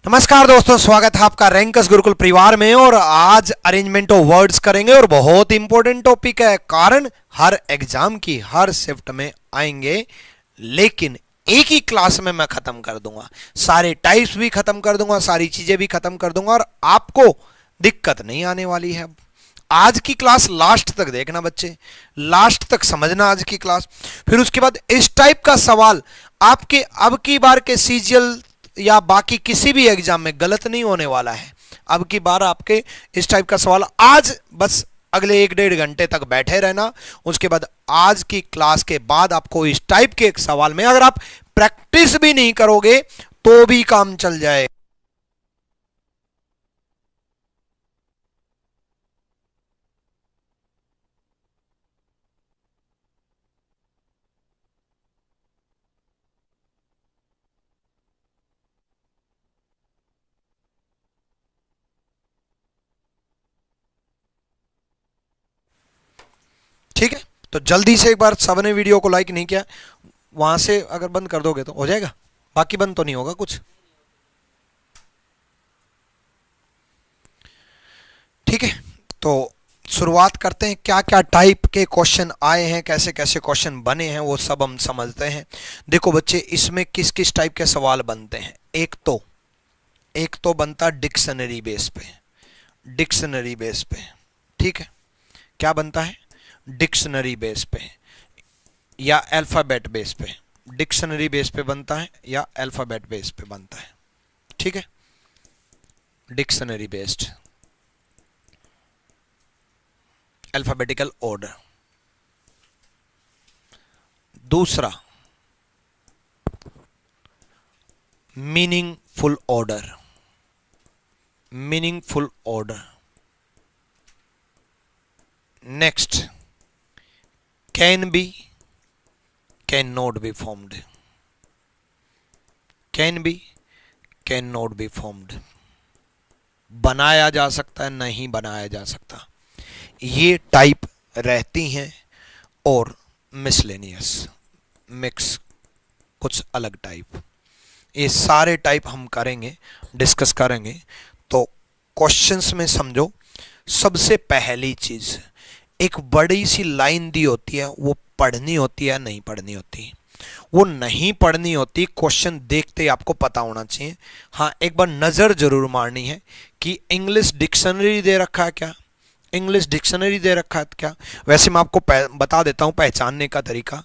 नमस्कार दोस्तों, स्वागत है आपका रैंकस गुरुकुल परिवार में। और आज अरेंजमेंट ऑफ वर्ड्स करेंगे और बहुत इंपॉर्टेंट टॉपिक है, कारण हर एग्जाम की हर शिफ्ट में आएंगे, लेकिन एक ही क्लास में मैं खत्म कर दूंगा। सारे टाइप्स भी खत्म कर दूंगा, सारी चीजें भी खत्म कर दूंगा और आपको दिक्कत नहीं आने वाली है। आज की क्लास लास्ट तक देखना बच्चे, लास्ट तक समझना आज की क्लास। फिर उसके बाद इस टाइप का सवाल आपके अब की बार के सीजीएल या बाकी किसी भी एग्जाम में गलत नहीं होने वाला है। अब की बार आपके इस टाइप का सवाल आज बस अगले 1-1.5 घंटे तक बैठे रहना। उसके बाद आज की क्लास के बाद आपको इस टाइप के एक सवाल में अगर आप प्रैक्टिस भी नहीं करोगे तो भी काम चल जाए। ठीक है, तो जल्दी से एक बार सबने वीडियो को लाइक नहीं किया, वहां से अगर बंद कर दोगे तो हो जाएगा, बाकी बंद तो नहीं होगा कुछ। ठीक है, तो शुरुआत करते हैं। क्या क्या टाइप के क्वेश्चन आए हैं, कैसे कैसे क्वेश्चन बने हैं, वो सब हम समझते हैं। देखो बच्चे, इसमें किस किस टाइप के सवाल बनते हैं। एक तो बनता डिक्शनरी बेस पे, डिक्शनरी बेस पे। ठीक है, क्या बनता है? डिक्शनरी बेस पे या अल्फाबेट बेस पे। डिक्शनरी बेस पे बनता है या अल्फाबेट बेस पे बनता है। ठीक है, डिक्शनरी बेस्ड, अल्फाबेटिकल ऑर्डर। दूसरा meaningful order, meaningful order. Next can be, can not be formed, can be, can not be formed. बनाया जा सकता है, नहीं बनाया जा सकता, ये टाइप रहती हैं। और मिसलेनियस, मिक्स, कुछ अलग टाइप, ये सारे टाइप हम करेंगे, डिस्कस करेंगे। तो क्वेश्चंस में समझो, सबसे पहली चीज, एक बड़ी सी लाइन दी होती है, वो पढ़नी होती है, नहीं पढ़नी होती। वो नहीं पढ़नी होती, क्वेश्चन देखते ही आपको पता होना चाहिए। हाँ, एक बार नजर जरूर मारनी है कि इंग्लिश डिक्शनरी दे रखा है क्या, इंग्लिश डिक्शनरी दे रखा है क्या। वैसे मैं आपको बता देता हूं पहचानने का तरीका।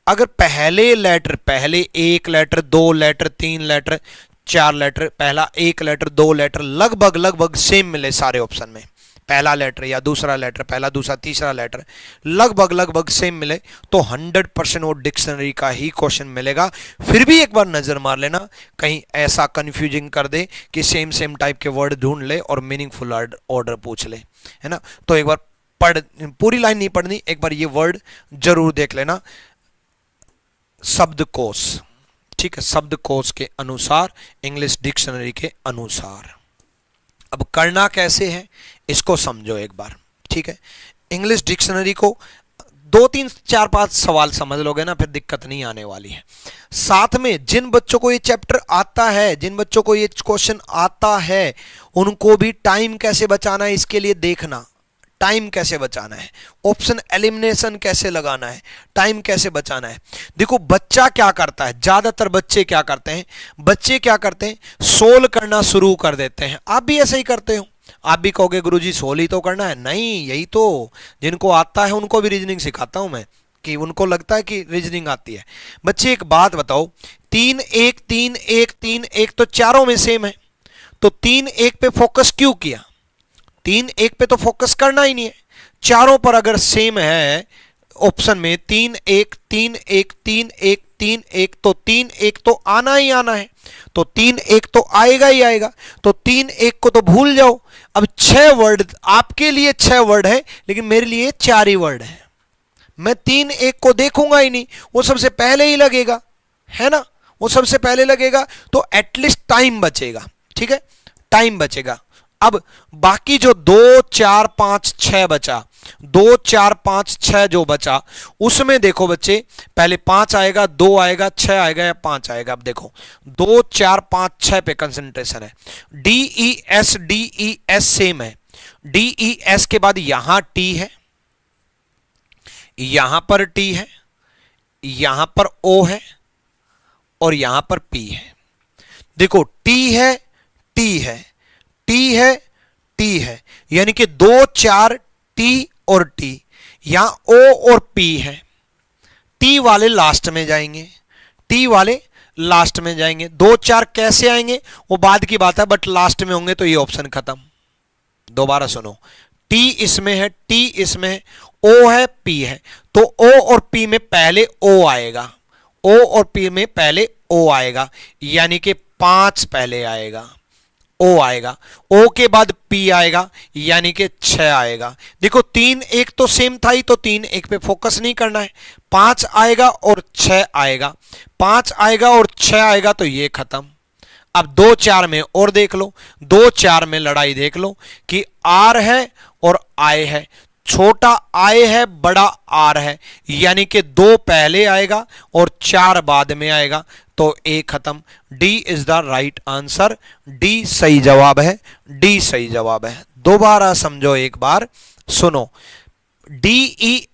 अगर पहले लेटर, पहले एक लेटर, 2 लेटर, 3 लेटर, 4 लेटर, पहला 1 लेटर, 2 लेटर लगभग लगभग सेम मिले सारे ऑप्शन में, पहला लेटर या दूसरा लेटर, पहला दूसरा तीसरा लेटर लगभग लगभग सेम मिले, तो 100% वो डिक्शनरी का ही क्वेश्चन मिलेगा। फिर भी एक बार नजर मार लेना, कहीं ऐसा कंफ्यूजिंग कर दे कि सेम सेम टाइप के वर्ड ढूंढ ले और मीनिंगफुल ऑर्डर पूछ ले, है ना। तो एक बार पढ़, पूरी लाइन नहीं पढ़नी, एक बार ये वर्ड जरूर देख लेना। शब्दकोश, ठीक है, शब्दकोश के अनुसार, इंग्लिश डिक्शनरी के अनुसार। अब करना कैसे है इसको समझो एक बार। ठीक है, इंग्लिश डिक्शनरी को 2, 3, 4, 5 सवाल समझ लोगे ना, फिर दिक्कत नहीं आने वाली है। साथ में जिन बच्चों को ये चैप्टर आता है, जिन बच्चों को ये क्वेश्चन आता है, उनको भी टाइम कैसे बचाना है इसके लिए देखना। टाइम कैसे बचाना है, ऑप्शन एलिमिनेशन कैसे लगाना है, टाइम कैसे बचाना है। देखो बच्चा क्या करता है, ज्यादातर बच्चे क्या करते हैं, बच्चे क्या करते हैं, सोल्व करना शुरू कर देते हैं। आप भी ऐसे ही करते हो। आप भी कहोगे गुरुजी सोल्व ही तो करना है। नहीं, यही तो जिनको आता है उनको भी रीजनिंग सिखाता हूं मैं, कि उनको लगता है कि रीजनिंग आती है। बच्चे एक बात बताओ, 3 1 3 1 3 1 तो चारों में सेम है, तो 3 1 पे फोकस क्यों किया? 3 1 पे तो फोकस करना ही नहीं है। चारों पर अगर सेम है ऑप्शन में, 3 1 3 1 3 1 3 1, तो 3 1 तो आना ही आना है, तो 3 1 तो आएगा ही आएगा। तो 3 1 को तो भूल जाओ। अब 6 वर्ड आपके लिए, 6 वर्ड है, लेकिन मेरे लिए 4 ही वर्ड है। मैं 3 1 को देखूंगा ही नहीं, वो सबसे पहले ही लगेगा, है ना, वो सबसे पहले लगेगा। तो एटलीस्ट टाइम बचेगा। ठीक है, टाइम बचेगा। अब बाकी जो 2 4 5 6 बचा, 2 4 5 6 जो बचा उसमें देखो बच्चे, पहले 5 आएगा, 2 आएगा, 6 आएगा या 5 आएगा। अब देखो 2 4 5 6 पे कंसंट्रेशन है। डी ई एस सेम है। डी ई एस के बाद यहां टी है, यहां पर टी है, यहां पर ओ है और यहां पर पी है। देखो टी है, टी है, टी है, टी है, यानी कि 2 4 टी और टी, यहां ओ और पी है। टी वाले लास्ट में जाएंगे, टी वाले लास्ट में जाएंगे। 2 4 कैसे आएंगे वो बाद की बात है, बट लास्ट में होंगे तो ये ऑप्शन खत्म। दोबारा सुनो, टी इसमें है, टी इसमें है, ओ है, पी है, तो ओ और पी में पहले ओ आएगा, ओ और पी में पहले ओ आएगा, यानी कि 5 पहले आएगा, ओ आएगा, ओ के बाद पी आएगा, यानी कि 6 आएगा। देखो 3 1 तो सेम था ही, तो 3 1 पे फोकस नहीं करना है। 5 आएगा और 6 आएगा, 5 आएगा और 6 आएगा, तो ये खत्म। अब 2 4 में और देख लो, 2 4 में लड़ाई देख लो कि आर है और आई है, छोटा आई है, बड़ा आर है, यानी कि 2 पहले आएगा और 4 बाद में आएगा, तो ए खत्म। D is the right answer, D सही जवाब है, डी सही जवाब है। दोबारा समझो एक बार, सुनो, डी ई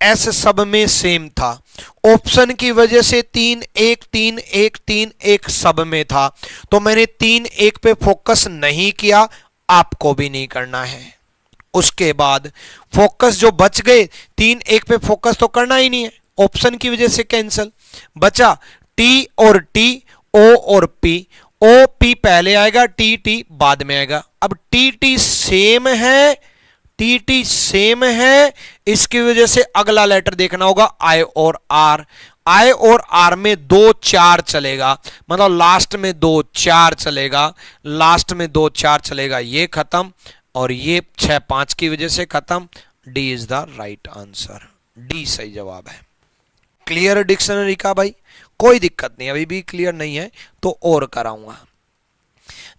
एस सब में सेम था, ऑप्शन की वजह से 3 1 3 1 3 1 सब में था, तो मैंने 3 1 पे फोकस नहीं किया, आपको भी नहीं करना है। उसके बाद फोकस जो बच गए, 3 1 पे फोकस तो करना ही नहीं है, ऑप्शन की वजह से कैंसिल। बचा टी और टी, ओ और पी, ओ पी पहले आएगा, टी टी बाद में आएगा। अब टी टी सेम है, टी टी सेम है, इसकी वजह से अगला लेटर देखना होगा आई और आर। आई और आर में 2 4 चलेगा, मतलब लास्ट में 2 4 चलेगा, लास्ट में 2 4 चलेगा, ये खत्म, और ये 6 5 की वजह से खत्म। D is the right answer, D सही जवाब है। क्लियर डिक्शनरी का भाई? कोई दिक्कत नहीं, अभी भी क्लियर नहीं है तो और कराऊंगा।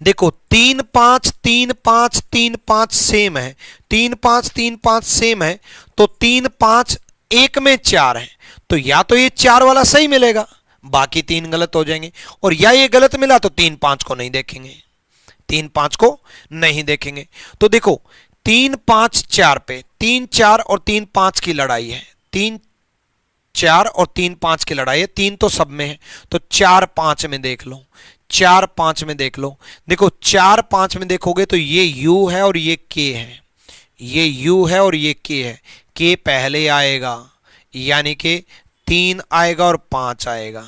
देखो 3 5 3 5 3 5 सेम है, 3 5 3 5 सेम है, तो 3 5 1 में 4 है, तो या तो ये 4 वाला सही मिलेगा, बाकी 3 गलत हो जाएंगे, और या ये गलत मिला तो 3 5 को नहीं देखेंगे, 3 5 को नहीं देखेंगे। तो देखो 3 5 4 पे 3 4 और 3 5 की लड़ाई है, 3 4 और 3 5 की लड़ाई है, 3 तो सब में है, तो 4 5 में देख लो, 4 5 में देख लो। देखो 4 5 में देखोगे तो ये U है और ये K है, ये U है और ये K है, K पहले आएगा, यानी कि 3 आएगा और 5 आएगा,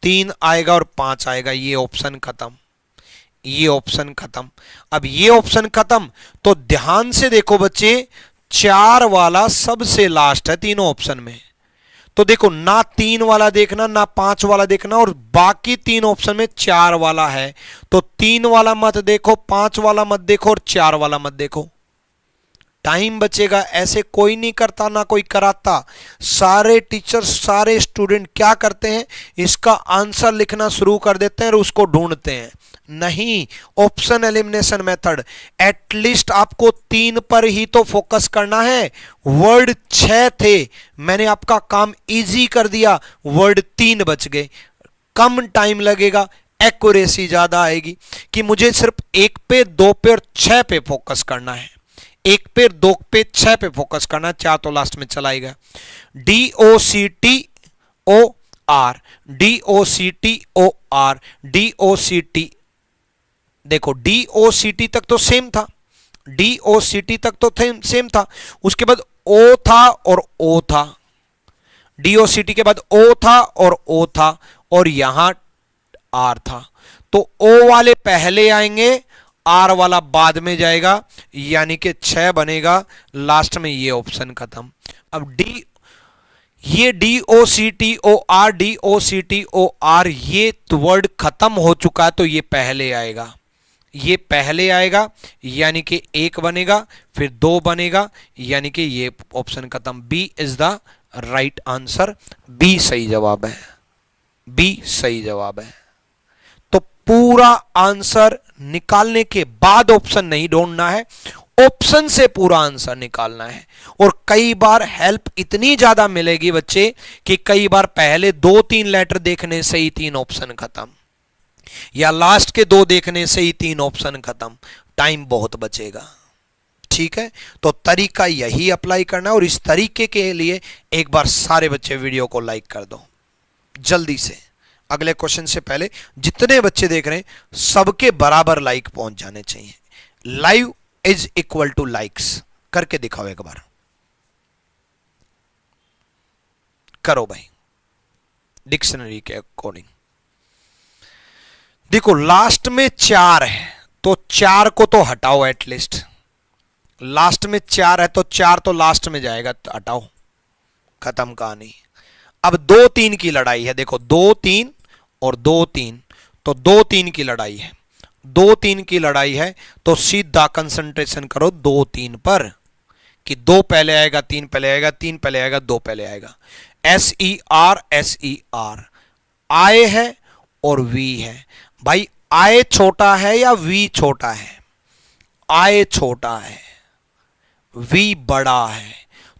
3 आएगा और 5 आएगा, ये ऑप्शन खत्म, ये ऑप्शन खत्म। अब ये ऑप्शन खत्म, तो ध्यान से देखो बच्चे, 4 वाला सबसे लास्ट है तीनों ऑप्शन में, तो देखो ना 3 वाला देखना ना 5 वाला देखना, और बाकी 3 ऑप्शन में 4 वाला है, तो 3 वाला मत देखो, 5 वाला मत देखो और 4 वाला मत देखो, टाइम बचेगा। ऐसे कोई नहीं करता, ना कोई कराता। सारे टीचर सारे स्टूडेंट क्या करते हैं, इसका आंसर लिखना शुरू कर देते हैं और उसको ढूंढते हैं। नहीं, ऑप्शन एलिमिनेशन मेथड, एटलीस्ट आपको 3 पर ही तो फोकस करना है। वर्ड 6 थे, मैंने आपका काम इजी कर दिया, वर्ड 3 बच गए, कम टाइम लगेगा, एक्यूरेसी ज्यादा आएगी, कि मुझे सिर्फ 1 पे 2 पे और 6 पे फोकस करना है, 1 पे 2 पे 6 पे फोकस करना, 4 तो लास्ट में चला गया। DOCTOR, DOCTOR, DOCT, देखो DOCT तक तो सेम था, DOCT तक तो सेम था, उसके बाद O था और O था, DOCT के बाद O था और O था, और यहां R था, तो O वाले पहले आएंगे, R वाला बाद में जाएगा, यानी कि 6 बनेगा, लास्ट में ये ऑप्शन खत्म। अब ये DOCTOR, DOCTOR, ये वर्ड खत्म हो चुका है, तो ये पहले आएगा, ये पहले आएगा, यानी कि 1 बनेगा, फिर 2 बनेगा, यानी कि ये ऑप्शन खत्म। B is the right answer, B सही जवाब है, बी सही जवाब है। तो पूरा आंसर निकालने के बाद ऑप्शन नहीं ढूंढना है, ऑप्शन से पूरा आंसर निकालना है। और कई बार हेल्प इतनी ज्यादा मिलेगी बच्चे कि कई बार पहले 2-3 लेटर देखने से ही 3 ऑप्शन खत्म, या लास्ट के 2 देखने से ही 3 ऑप्शन खत्म, टाइम बहुत बचेगा। ठीक है, तो तरीका यही अप्लाई करना है। और इस तरीके के लिए एक बार सारे बच्चे वीडियो को लाइक कर दो जल्दी से। अगले क्वेश्चन से पहले जितने बच्चे देख रहे हैं सबके बराबर लाइक पहुंच जाने चाहिए। Live is equal two likes करके दिखाओ एक बार, करो भाई डिक्शनरी के अकॉर्डिंग। देखो लास्ट में 4 है तो 4 को तो हटाओ एटलीस्ट, लास्ट में 4 है तो 4 तो लास्ट में जाएगा, तो हटाओ, खत्म कहानी। अब 2-3 की लड़ाई है, देखो 2-3 और 2-3, तो 2-3 की लड़ाई है, 2-3 की लड़ाई है तो सीधा कंसंट्रेशन करो 2-3 पर कि 2 पहले आएगा, 3 पहले आएगा, 3 पहले आएगा, 2 पहले आएगा। SER SER I है और V है। भाई I छोटा है या V छोटा है? I छोटा है, V बड़ा है,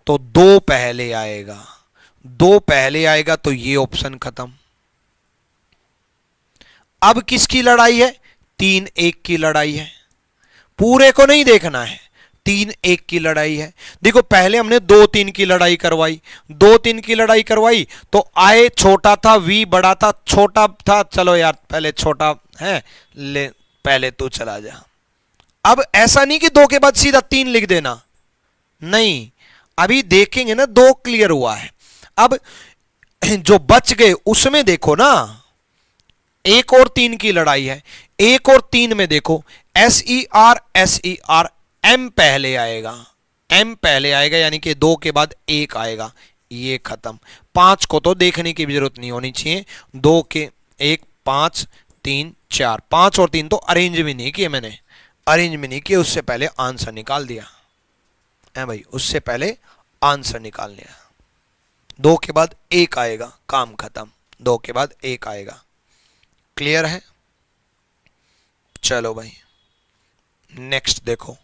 तो 2 पहले आएगा, 2 पहले आएगा तो ये ऑप्शन खत्म। अब किसकी लड़ाई है? 3-1 की लड़ाई है, पूरे को नहीं देखना है, 3-1 की लड़ाई है। देखो पहले हमने 2-3 की लड़ाई करवाई, 2-3 की लड़ाई करवाई तो I छोटा था, V बड़ा था, छोटा था, चलो यार पहले छोटा है, ले पहले तू चला जा। अब ऐसा नहीं कि 2 के बाद सीधा 3 लिख देना, नहीं, अभी देखेंगे ना 2 क्लियर हुआ है। अब जो बच गए उसमें देखो ना, 1 और 3 की लड़ाई है, 1 और 3 में देखो SER SER M पहले आएगा, M पहले आएगा यानी कि 2 के बाद 1 आएगा, ये खत्म। 5 को तो देखने की भी जरूरत नहीं होनी चाहिए, 2 के 1 5 3 4, 5 और 3 तो अरेंज भी नहीं किए मैंने, अरेंज भी नहीं किए, उससे पहले आंसर निकाल दिया है भाई, उससे पहले आंसर निकाल लिया। 2 के बाद 1 आएगा, काम खत्म, 2 के बाद 1 आएगा। क्लियर है? चलो भाई नेक्स्ट देखो,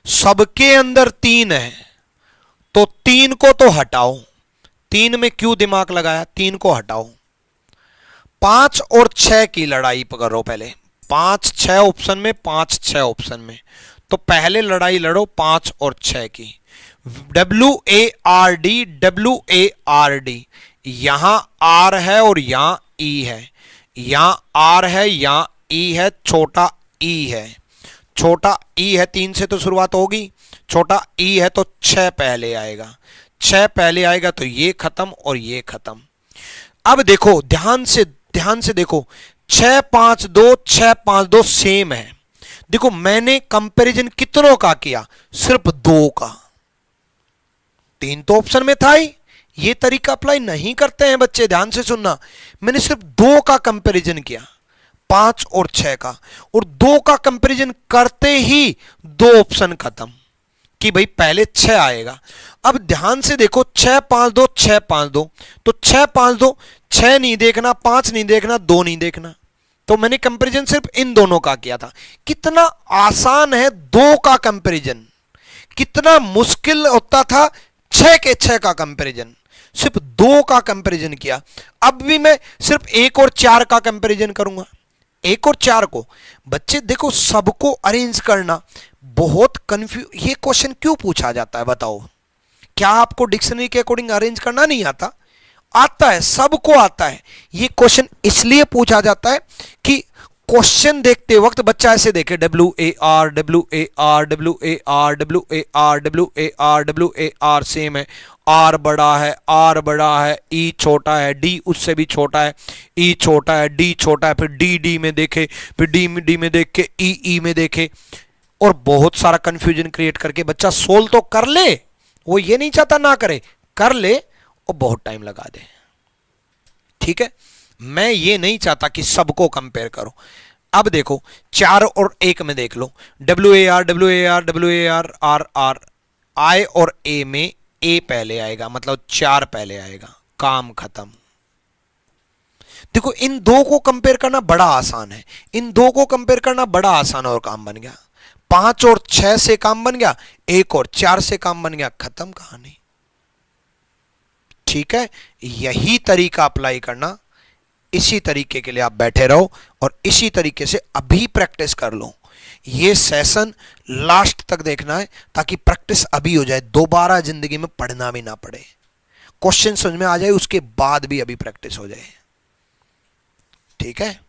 सबके अंदर 3 है तो 3 को तो हटाओ, 3 में क्यों दिमाग लगाया, 3 को हटाओ। 5 और 6 की लड़ाई करो पहले, 5-6 ऑप्शन में, 5-6 ऑप्शन में, तो पहले लड़ाई लड़ो 5 और 6 की। WARD WARD, यहां R है और यहां E है, यहां R है, यहां E है, छोटा E है, छोटा E है, 3 से तो शुरुआत होगी, छोटा E है तो 6 पहले आएगा, 6 पहले आएगा तो ये खत्म और ये खत्म। अब देखो ध्यान से देखो, 6-5-2 6-5-2 सेम है। देखो मैंने कंपैरिजन कितनों का किया, सिर्फ 2 का, 3 तो ऑप्शन में था ही। ये तरीका अप्लाई नहीं करते हैं बच्चे, ध्यान से सुनना, मैंने सिर्फ 2 का कंपैरिजन किया, 5 और 6 का, और 2 का कंपैरिजन करते ही 2 ऑप्शन खत्म कि भाई पहले 6 आएगा। अब ध्यान से देखो 6-5-2 6-5-2, तो 6-5-2, 6 नहीं देखना, 5 नहीं देखना, 2 नहीं देखना, तो मैंने कंपैरिजन सिर्फ इन दोनों का किया था। कितना आसान है 2 का कंपैरिजन, कितना मुश्किल होता था 6 के 6 का कंपैरिजन, सिर्फ 2 का कंपैरिजन किया। अब भी मैं सिर्फ 1 और 4 का कंपैरिजन करूंगा, 1 और 4 को। बच्चे देखो सबको अरेंज करना बहुत ये क्वेश्चन क्यों पूछा जाता है बताओ? क्या आपको डिक्शनरी के अकॉर्डिंग अरेंज करना नहीं आता? आता है, सबको आता है। ये क्वेश्चन इसलिए पूछा जाता है कि क्वेश्चन देखते वक्त बच्चा ऐसे देखे WAR WAR WAR WAR WAR WAR same है, R बड़ा है, R बड़ा है, E छोटा है, D उससे भी छोटा है, E छोटा है, D छोटा है, फिर D में देखे, फिर D में देख के E में देखे, और बहुत सारा कंफ्यूजन क्रिएट करके बच्चा सोल्व तो कर ले, वो ये नहीं चाहता ना करे, कर ले और बहुत टाइम लगा दे। ठीक है, मैं ये नहीं चाहता कि सबको कंपेयर करो। अब देखो 4 और 1 में देख लो, WAR WAR WAR RR, I और A में A पहले आएगा, मतलब 4 पहले आएगा, काम खत्म। देखो इन दो को कंपेयर करना बड़ा आसान है, इन दो को कंपेयर करना बड़ा आसान और काम बन गया। 5 और 6 से काम बन गया, 1 और 4 से काम बन गया, खत्म कहानी। ठीक है, यही तरीका अप्लाई करना। इसी तरीके के लिए आप बैठे रहो और इसी तरीके से अभी प्रैक्टिस कर लो। ये सेशन लास्ट तक देखना है ताकि प्रैक्टिस अभी हो जाए, दोबारा जिंदगी में पढ़ना भी ना पड़े, क्वेश्चन समझ में आ जाए, उसके बाद भी अभी प्रैक्टिस हो जाए। ठीक है,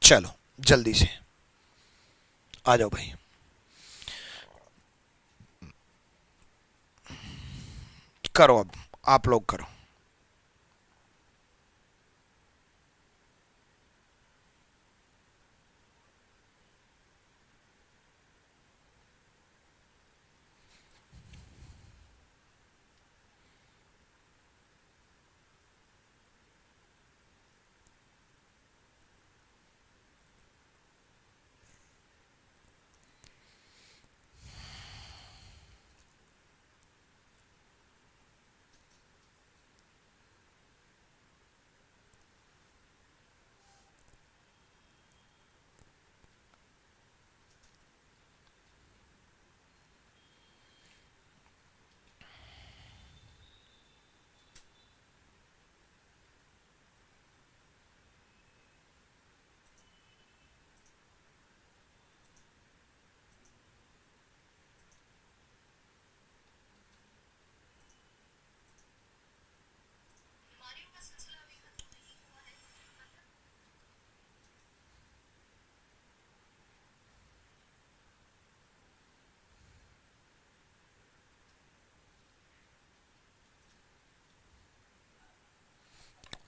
चलो जल्दी से आ जाओ भाई। करो, अब आप लोग करो।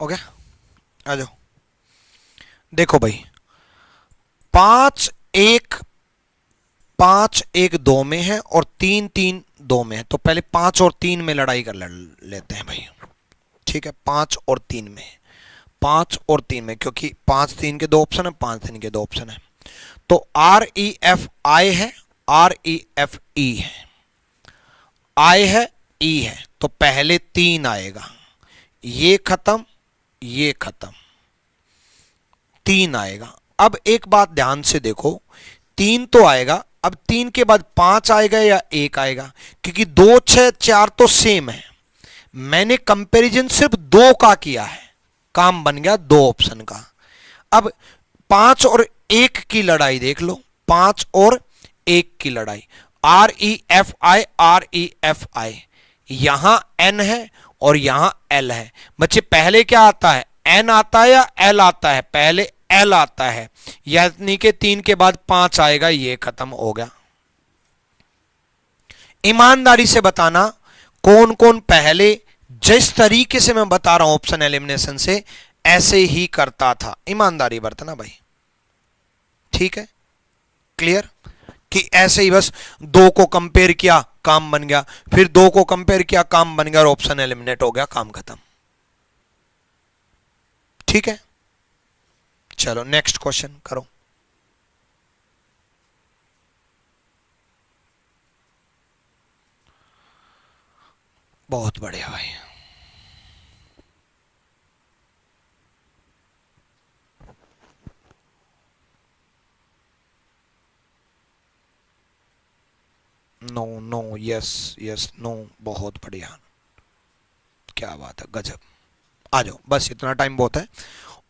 ओके, आ जाओ। देखो भाई, 5-1 में है और 3-3-2 में है, तो पहले 5 और 3 में लड़ाई कर लेते हैं भाई। ठीक है, 5 और 3 में, 5 और 3 में, क्योंकि 5-3 के 2 ऑप्शन है, 5-3 के 2 ऑप्शन है। तो REFI है, REFE है, I है, E है, तो पहले 3 आएगा, ये खत्म, ये खत्म, 3 आएगा। अब एक बात ध्यान से देखो, 3 तो आएगा, अब 3 के बाद 5 आएगा या 1 आएगा, क्योंकि 2, 6, 4 तो सेम है। मैंने कंपैरिजन सिर्फ 2 का किया है, काम बन गया 2 ऑप्शन का। अब 5 और 1 की लड़ाई देख लो, 5 और 1 की लड़ाई, REFI, REFI, यहां N है और यहां L है। बच्चे पहले क्या आता है, N आता है या L आता है? पहले L आता है, यानी कि 3 के बाद 5 आएगा, ये खत्म हो गया। ईमानदारी से बताना कौन कौन पहले जिस तरीके से मैं बता रहा हूं ऑप्शन एलिमिनेशन से ऐसे ही करता था। ईमानदारी बरतना भाई, ठीक है, क्लियर? कि ऐसे ही बस 2 को कंपेयर किया, काम बन गया, फिर 2 को कंपेयर किया, काम बन गया और ऑप्शन एलिमिनेट हो गया, काम खत्म। ठीक है, चलो नेक्स्ट क्वेश्चन करो। बहुत बढ़िया भाई, no no, yes yes no, बहुत बढ़िया, क्या बात है, गजब। आ जाओ, बस इतना टाइम बहुत है।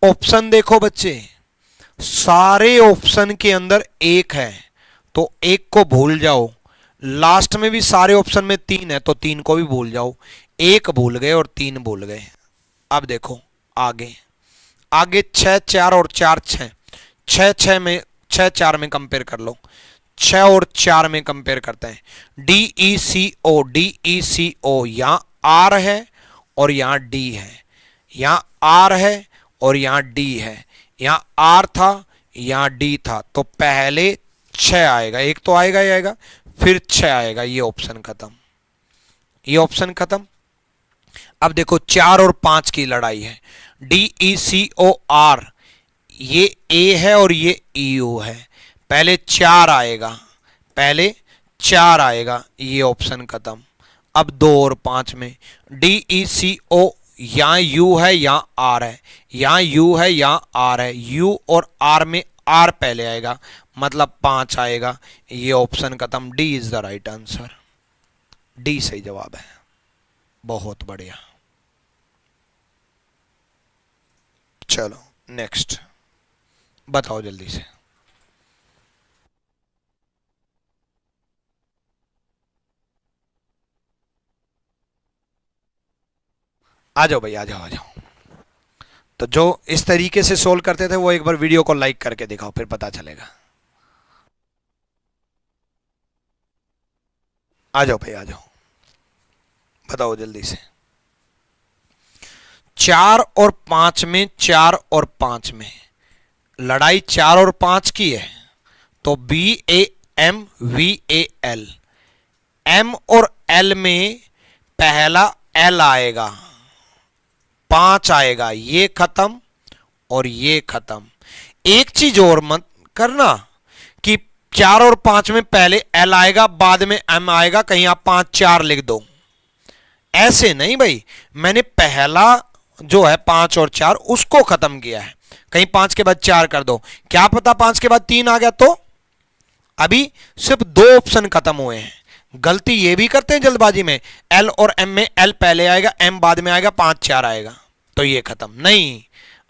ऑप्शन देखो बच्चे, सारे ऑप्शन के अंदर 1 है तो 1 को भूल जाओ, लास्ट में भी सारे ऑप्शन में 3 है तो 3 को भी भूल जाओ, 1 भूल गए और 3 भूल गए। अब देखो आगे, आगे 6 4 और 4 6, 6 6 में 6 4 में कंपेयर कर लो, 6 और 4 में कंपेयर करते हैं। DECO, DECO, यहां R है और यहां D है, यहां R है और यहां D है, यहां R था यहां D था, तो पहले 6 आएगा, एक तो आएगा ही आएगा, फिर 6 आएगा, ये ऑप्शन खत्म, ये ऑप्शन खत्म। अब देखो 4 और 5 की लड़ाई है, DECOR, ये A है और ये EU है, पहले 4 आएगा, पहले 4 आएगा, ये ऑप्शन खत्म। अब 2 और 5 में DECO, यहाँ यू है यहाँ आर है, यहाँ यू है यहाँ आर है, यू और आर में आर पहले आएगा मतलब 5 आएगा। ये ऑप्शन खत्म, D is the right answer, D सही जवाब है। बहुत बढ़िया। चलो नेक्स्ट बताओ जल्दी से। आ जाओ भाई, आ जाओ आ जाओ। तो जो इस तरीके से सोल्व करते थे वो एक बार वीडियो को लाइक करके दिखाओ, फिर पता चलेगा। आ जाओ भाई, आ जाओ, बताओ जल्दी से। 4 और 5 में, 4 और 5 में लड़ाई 4 और 5 की है, तो BAMVAL, M और L में पहला L आएगा, 5 आएगा, ये खत्म और ये खत्म। एक चीज और मत करना कि 4 और 5 में पहले L आएगा बाद में M आएगा, कहीं आप 5 4 लिख दो, ऐसे नहीं भाई। मैंने पहला जो है 5 और 4 उसको खत्म किया है, कहीं 5 के बाद 4 कर दो, क्या पता 5 के बाद 3 आ गया। तो अभी सिर्फ 2 ऑप्शन खत्म हुए हैं। गलती ये भी करते हैं जल्दबाजी में, L और M में L पहले आएगा M बाद में आएगा, 5 4 आएगा तो ये खत्म नहीं।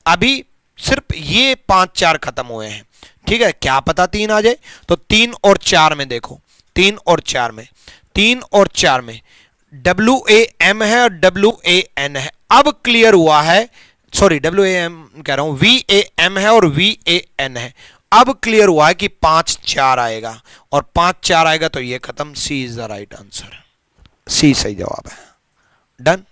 अभी सिर्फ ये 5 4 खत्म हुए हैं, ठीक है, क्या पता 3 आ जाए। तो 3 और 4 में देखो, 3 और 4 में, 3 और 4 में WAM है और WAN है। अब क्लियर हुआ है, सॉरी WAM कह रहा हूं, VAM है और VAN है। अब क्लियर हुआ है कि 5 4 आएगा और 5 4 आएगा तो ये खत्म, सी इज द राइट आंसर, सी सही जवाब है। डन।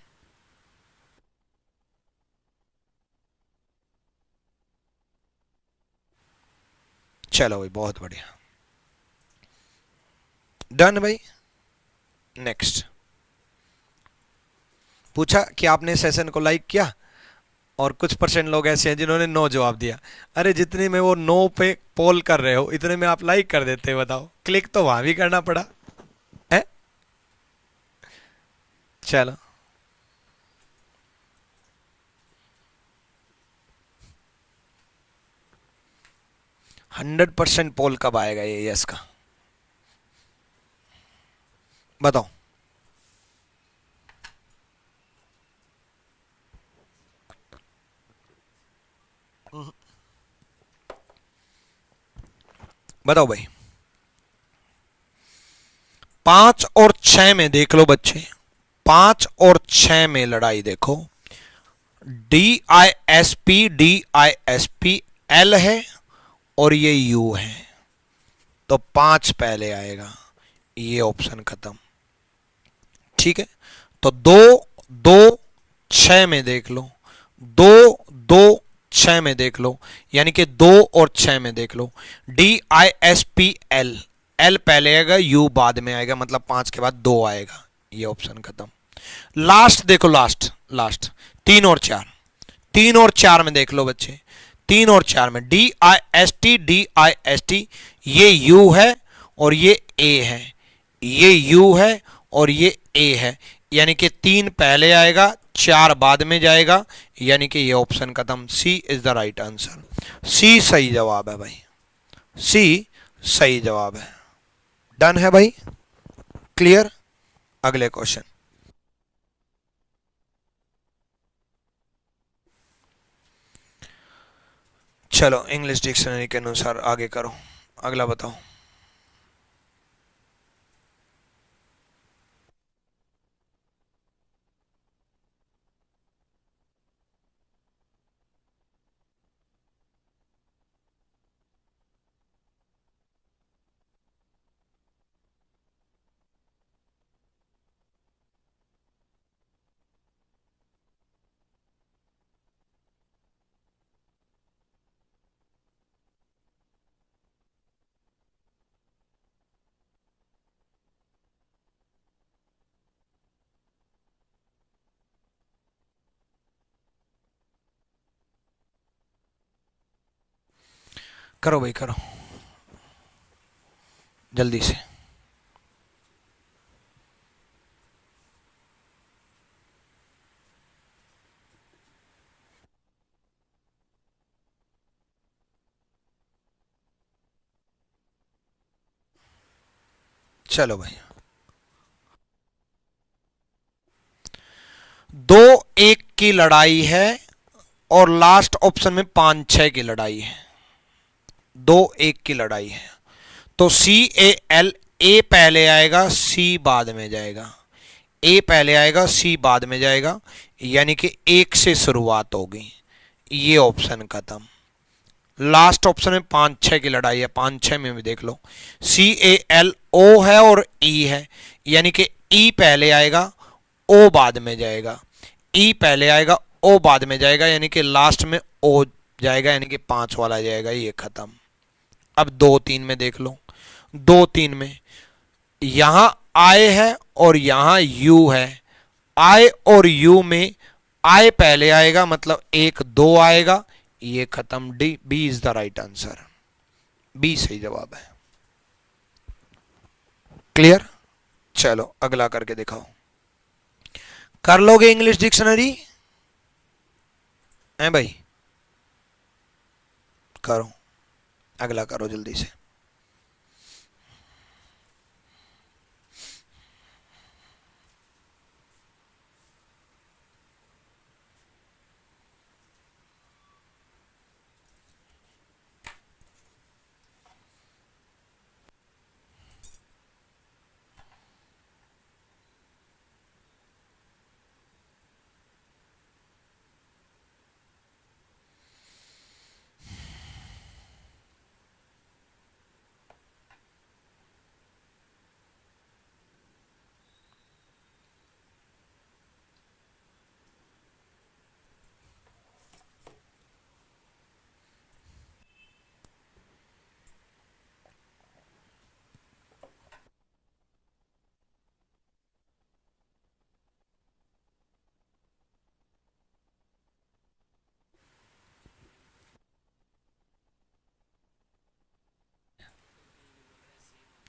चलो भाई बहुत बढ़िया, डन भाई। नेक्स्ट पूछा कि आपने सेशन को लाइक किया, और कुछ परसेंट लोग ऐसे हैं जिन्होंने नो जवाब दिया। अरे जितने में वो नो पे पोल कर रहे हो इतने में आप लाइक कर देते, बताओ, क्लिक तो वहां भी करना पड़ा है। चलो 100% पोल कब आएगा ये यस का, बताओ। बताओ भाई। 5 और 6 में देख लो बच्चे, 5 और 6 में लड़ाई देखो, DISP L है और ये U है, तो 5 पहले आएगा, ये ऑप्शन खत्म, ठीक है। तो 2 2 6 में देख लो, 2 2 6 में देख लो, यानी कि 2 और 6 में देख लो, DISPL, L पहले आएगा U बाद में आएगा, मतलब 5 के बाद 2 आएगा, ये ऑप्शन खत्म। लास्ट देखो, लास्ट लास्ट 3 और 4, 3 और 4 में देख लो बच्चे, 3 और 4 में DIST ये U है और ये A है, ये U है और ये A है, यानी कि 3 पहले आएगा 4 बाद में जाएगा, यानी कि ये ऑप्शन खत्म, सी इज द राइट आंसर, सी सही जवाब है भाई, सी सही जवाब है। डन है भाई, क्लियर। अगले क्वेश्चन। चलो इंग्लिश डिक्शनरी के अनुसार आगे करो, अगला बताओ। करो भाई करो, जल्दी से। चलो भाई, 2-1 की लड़ाई है और लास्ट ऑप्शन में 5-6 की लड़ाई है। 2-1 की लड़ाई है तो CAL, ए पहले आएगा सी बाद में जाएगा, ए पहले आएगा सी बाद में जाएगा, यानी कि 1 से शुरुआत होगी। ये ऑप्शन खत्म। लास्ट ऑप्शन में 5-6 की लड़ाई है, 5-6 में भी देख लो, CAL ओ है और ई है, यानी कि ई पहले आएगा ओ बाद में जाएगा, ई पहले आएगा ओ बाद में जाएगा, यानी कि लास्ट में ओ जाएगा, यानी कि 5 वाला जाएगा। ये खत्म। अब 2-3 में देख लो, 2-3 में यहां आई है और यहां यू है, आई और यू में आई पहले आएगा, मतलब 1-2 आएगा। ये खत्म। D, B is the right answer, B सही जवाब है। क्लियर? चलो अगला करके दिखाओ। कर लोगे इंग्लिश डिक्शनरी? हैं भाई? करो, अगला करो जल्दी से।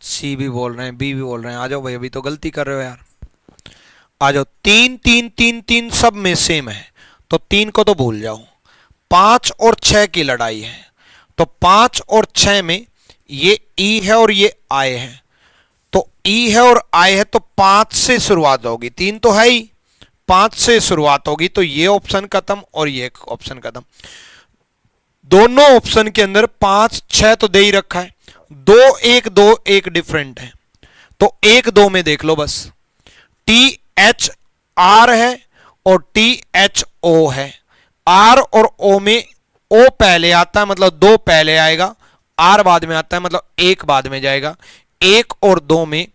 सी भी बोल रहे हैं, बी भी बोल रहे हैं। आ जाओ भाई, अभी तो गलती कर रहे हो यार। आ जाओ। 3-3-3-3 सब में सेम है तो 3 को तो भूल जाओ। 5 और 6 की लड़ाई है तो 5 और 6 में ये ई है और ये आई है, तो ई है और आई है तो 5 से शुरुआत होगी। 3 तो है ही, 5 से शुरुआत होगी, तो ये ऑप्शन खत्म और ये ऑप्शन खत्म। दोनों ऑप्शन के अंदर 5-6 तो दे ही रखा है, 2-1-2-1 डिफरेंट है, तो 1-2 में देख लो बस। THR है और THO है। R और O में O पहले आता है, मतलब 2 पहले आएगा, R बाद में आता है, मतलब 1 बाद में जाएगा। 1 और 2 में,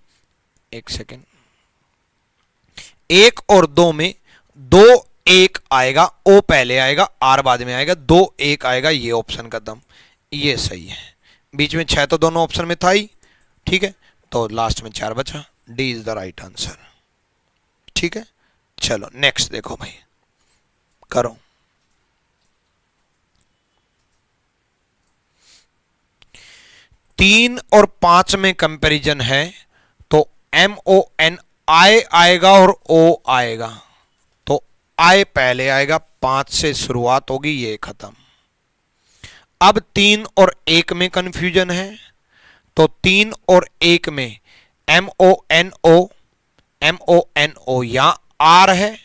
एक सेकेंड, 1 और 2 में 2-1 आएगा, O पहले आएगा, R बाद में आएगा, 2-1 आएगा। ये ऑप्शन खत्म, ये सही है। बीच में 6 तो दोनों ऑप्शन में था ही, ठीक है, तो लास्ट में 4 बचा। D is the right answer. ठीक है, चलो नेक्स्ट देखो भाई, करो। तीन और 5 में कंपैरिजन है तो MON आई आएगा और O आएगा, तो आई पहले आएगा, 5 से शुरुआत होगी, ये खत्म। अब 3 और 1 में कंफ्यूजन है तो 3 और 1 में MONO, यहां R है,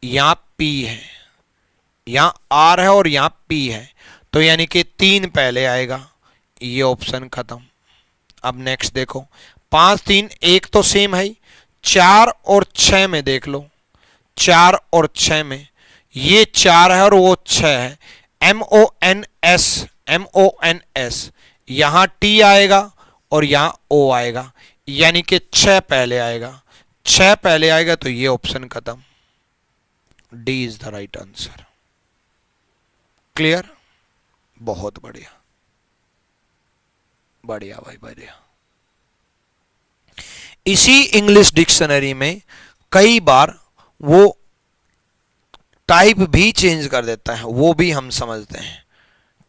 यहां P है, यहां R है और यहां P है, तो यानी कि 3 पहले आएगा, ये ऑप्शन खत्म। अब नेक्स्ट देखो, 5-3-1 तो सेम है, 4 और 6 में देख लो, 4 और 6 में ये 4 है और वो 6 है। MONS, यहां T आएगा और यहां O आएगा, यानी कि 6 पहले आएगा, 6 पहले आएगा, तो ये ऑप्शन खत्म। D is the right answer. Clear? बहुत बढ़िया, बढ़िया भाई, बढ़िया। इसी इंग्लिश डिक्शनरी में कई बार वो टाइप भी चेंज कर देता है, वो भी हम समझते हैं।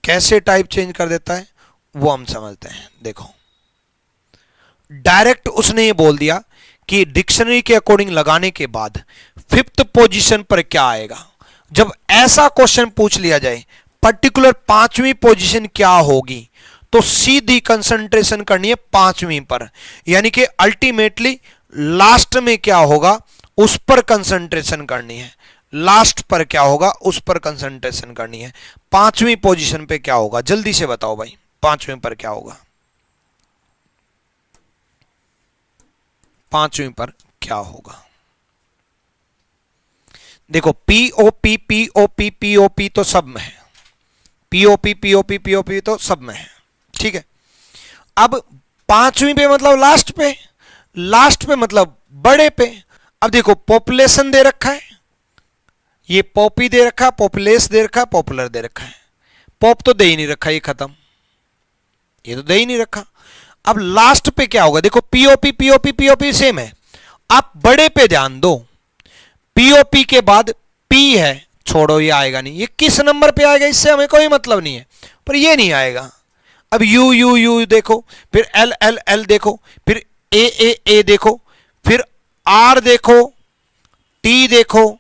कैसे टाइप चेंज कर देता है वो हम समझते हैं। देखो, डायरेक्ट उसने ये बोल दिया कि डिक्शनरी के अकॉर्डिंग लगाने के बाद 5th पोजीशन पर क्या आएगा। जब ऐसा क्वेश्चन पूछ लिया जाए पर्टिकुलर 5वीं पोजीशन क्या होगी, तो सीधी कंसंट्रेशन करनी है पांचवी पर, यानी कि अल्टीमेटली लास्ट में क्या होगा उस पर कंसंट्रेशन करनी है, लास्ट पर क्या होगा उस पर कंसंट्रेशन करनी है। पांचवी पोजीशन पे क्या होगा, जल्दी से बताओ भाई, पांचवी पर क्या होगा, पांचवी पर क्या होगा। देखो पीओपी पीओपी पीओपी तो सब में है, पीओपी पीओपी पीओपी तो सब में है, ठीक है। अब पांचवी पे मतलब लास्ट पे, लास्ट पे मतलब बड़े पे। अब देखो पॉपुलेशन दे रखा है, ये पॉपी दे रखा है, पॉपुलेस दे रखा है, पॉपुलर दे रखा है, पॉप तो दे ही नहीं रखा, ये खत्म, ये तो दे ही नहीं रखा। अब लास्ट पे क्या होगा, देखो पीओपी पीओपी पीओपी सेम है, आप बड़े पे ध्यान दो, पीओपी के बाद पी है, छोड़ो ये आएगा नहीं, ये किस नंबर पे आएगा इससे हमें कोई मतलब नहीं है, पर ये नहीं आएगा। अब यू यू यू देखो, फिर एल एल एल देखो, फिर ए देखो, फिर आर देखो, टी देखो,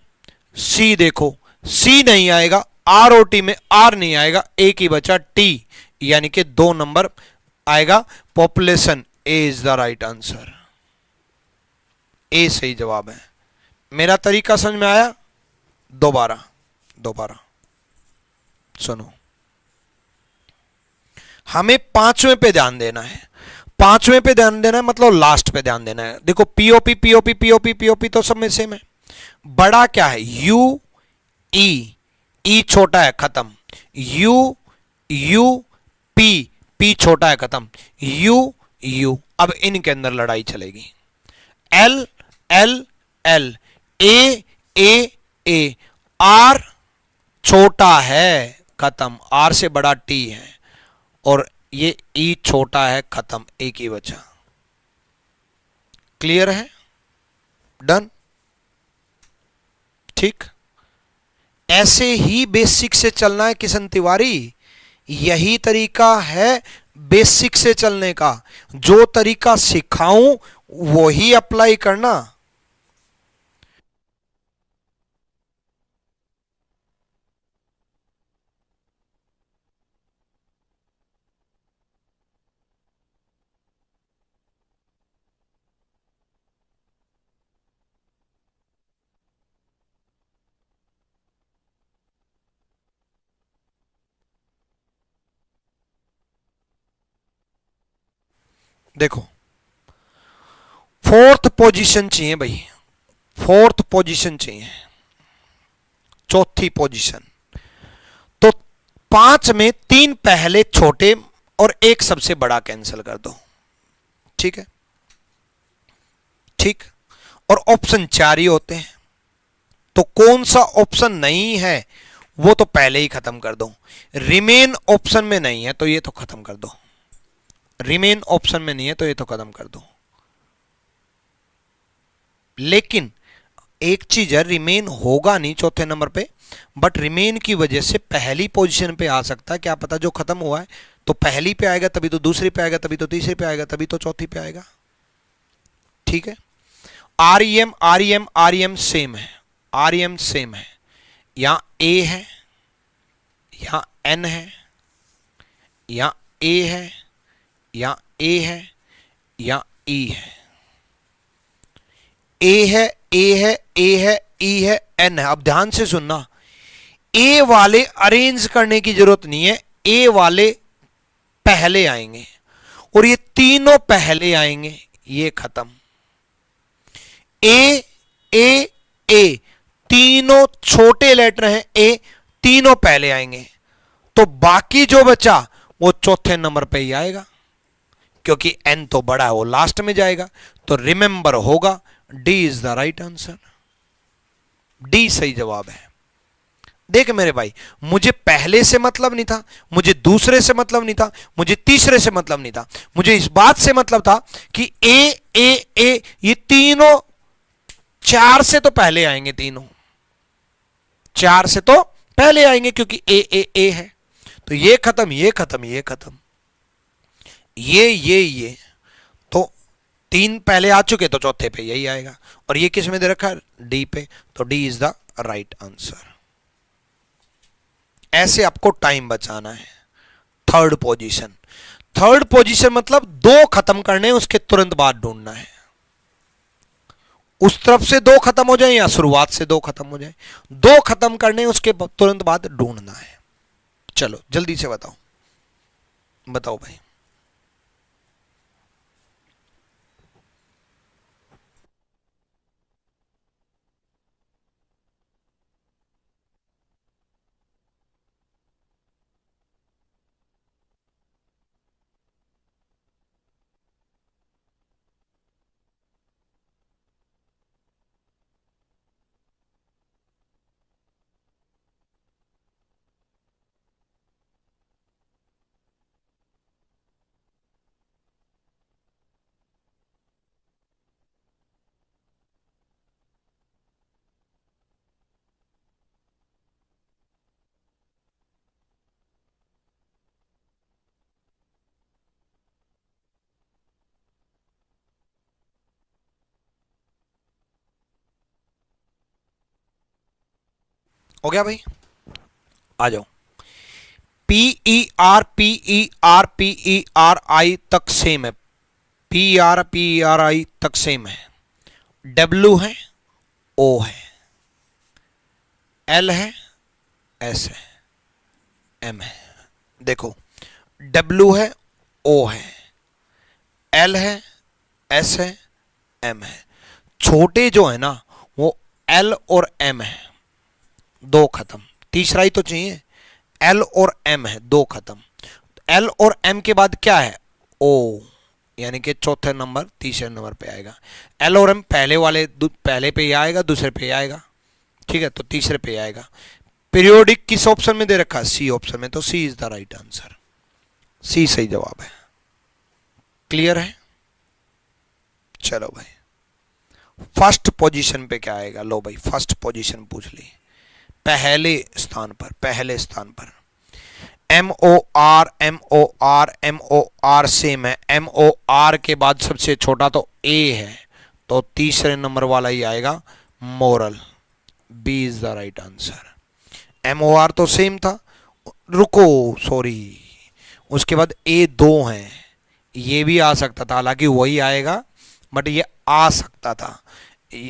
सी देखो, सी नहीं आएगा, आर ओ टी में आर नहीं आएगा, एक ही बचा टी, यानी कि 2 नंबर आएगा population. A is the right answer, A सही जवाब है। मेरा तरीका समझ में आया? दोबारा दोबारा सुनो, हमें पांचवें पे ध्यान देना है, पांचवें पे ध्यान देना है मतलब लास्ट पे ध्यान देना है। देखो पीओपी पीओपी पीओपी पीओपी तो सब में सेम है, बड़ा क्या है यू ई, ई छोटा है खत्म, यू यू पी, पी छोटा है खत्म, यू यू। अब इनके अंदर लड़ाई चलेगी, L L L, A R छोटा है खत्म, आर से बड़ा टी है, और ये ई छोटा है खत्म, एक ही बचा। क्लियर है? डन? ठीक, ऐसे ही बेसिक से चलना है किशन तिवारी, यही तरीका है बेसिक से चलने का, जो तरीका सिखाऊं वो ही अप्लाई करना। देखो फोर्थ पोजीशन चाहिए भाई, फोर्थ पोजीशन चाहिए, चौथी पोजीशन। तो 5 में 3 पहले छोटे और 1 सबसे बड़ा कैंसिल कर दो, ठीक है, ठीक। और ऑप्शन 4 ही होते हैं, तो कौन सा ऑप्शन नहीं है वो तो पहले ही खत्म कर दो। रिमेन ऑप्शन में नहीं है तो ये तो खत्म कर दो, रिमेन ऑप्शन में नहीं है तो ये तो खत्म कर दो। लेकिन एक चीज है, रिमेन होगा नहीं चौथे नंबर पे, बट रिमेन की वजह से पहली पोजीशन पे आ सकता है, क्या पता जो खत्म हुआ है तो पहली पे आएगा, तभी तो दूसरी पे आएगा, तभी तो तीसरी पे आएगा, तभी तो चौथी पे आएगा, ठीक है। आरईएम आरईएम आरईएम सेम है, आरईएम सेम है, यहां ए है, यहां एन है, यहां ए है, यहां ए है, यहां ई है, ए है, ए है, ए है, ई है, एन है। अब ध्यान से सुनना, ए वाले अरेंज करने की जरूरत नहीं है, ए वाले पहले आएंगे और ये तीनों पहले आएंगे, ये खत्म। ए ए ए तीनों छोटे लेटर हैं, ए तीनों पहले आएंगे, तो बाकी जो बचा वो चौथे नंबर पे ही आएगा, क्योंकि एन तो बड़ा है वो लास्ट में जाएगा, तो रिमेंबर होगा D is the right answer, D सही जवाब है। देख मेरे भाई, मुझे पहले से मतलब नहीं था, मुझे दूसरे से मतलब नहीं था, मुझे तीसरे से मतलब नहीं था, मुझे इस बात से मतलब था कि ए ये तीनों 4 से तो पहले आएंगे, तीनों 4 से तो पहले आएंगे, क्योंकि ए है, तो ये खत्म, ये खत्म, ये खत्म, ये तो 3 पहले आ चुके, तो चौथे पे यही आएगा, और ये किस में दे रखा है, डी पे, तो D is the right answer. ऐसे आपको टाइम बचाना है। थर्ड पोजीशन, थर्ड पोजीशन मतलब दो खत्म करने हैं, उसके तुरंत बाद ढूंढना है। उस तरफ से दो खत्म हो जाए या शुरुआत से दो खत्म हो जाए, दो खत्म करने उसके तुरंत बाद ढूंढना है। चलो जल्दी से बताओ, बताओ भाई। हो गया भाई, आ जाओ। PER तक सेम है, PER तक सेम है। डब्ल्यू है, ओ है, एल है, एस है, एम है। देखो, डब्ल्यू है, ओ है, एल है, एस है, एम है। छोटे जो है ना वो एल और एम है, दो खत्म। तीसरा ही तो चाहिए, एल और एम है, दो खत्म। एल और एम के बाद क्या है, ओ, यानी कि चौथे नंबर तीसरे नंबर पे आएगा। एल और एम पहले वाले पहले पे ही आएगा, दूसरे पे ही आएगा, ठीक है, तो तीसरे पे ही आएगा। पीरियोडिक किस ऑप्शन में दे रखा है, सी ऑप्शन में, तो सी इज द राइट आंसर, सी सही जवाब है। क्लियर है? चलो भाई, फर्स्ट पोजीशन पे क्या आएगा, लो भाई फर्स्ट पोजीशन पूछ ली, पहले स्थान पर, पहले स्थान पर M O R, M O R, M O R same है। एम ओ आर के बाद सबसे छोटा तो ए है, तो तीसरे नंबर वाला ही आएगा, moral, B is the right answer. M O R तो सेम था, रुको सॉरी, उसके बाद ए दो हैं, ये भी आ सकता था, हालांकि वही आएगा, बट ये आ सकता था।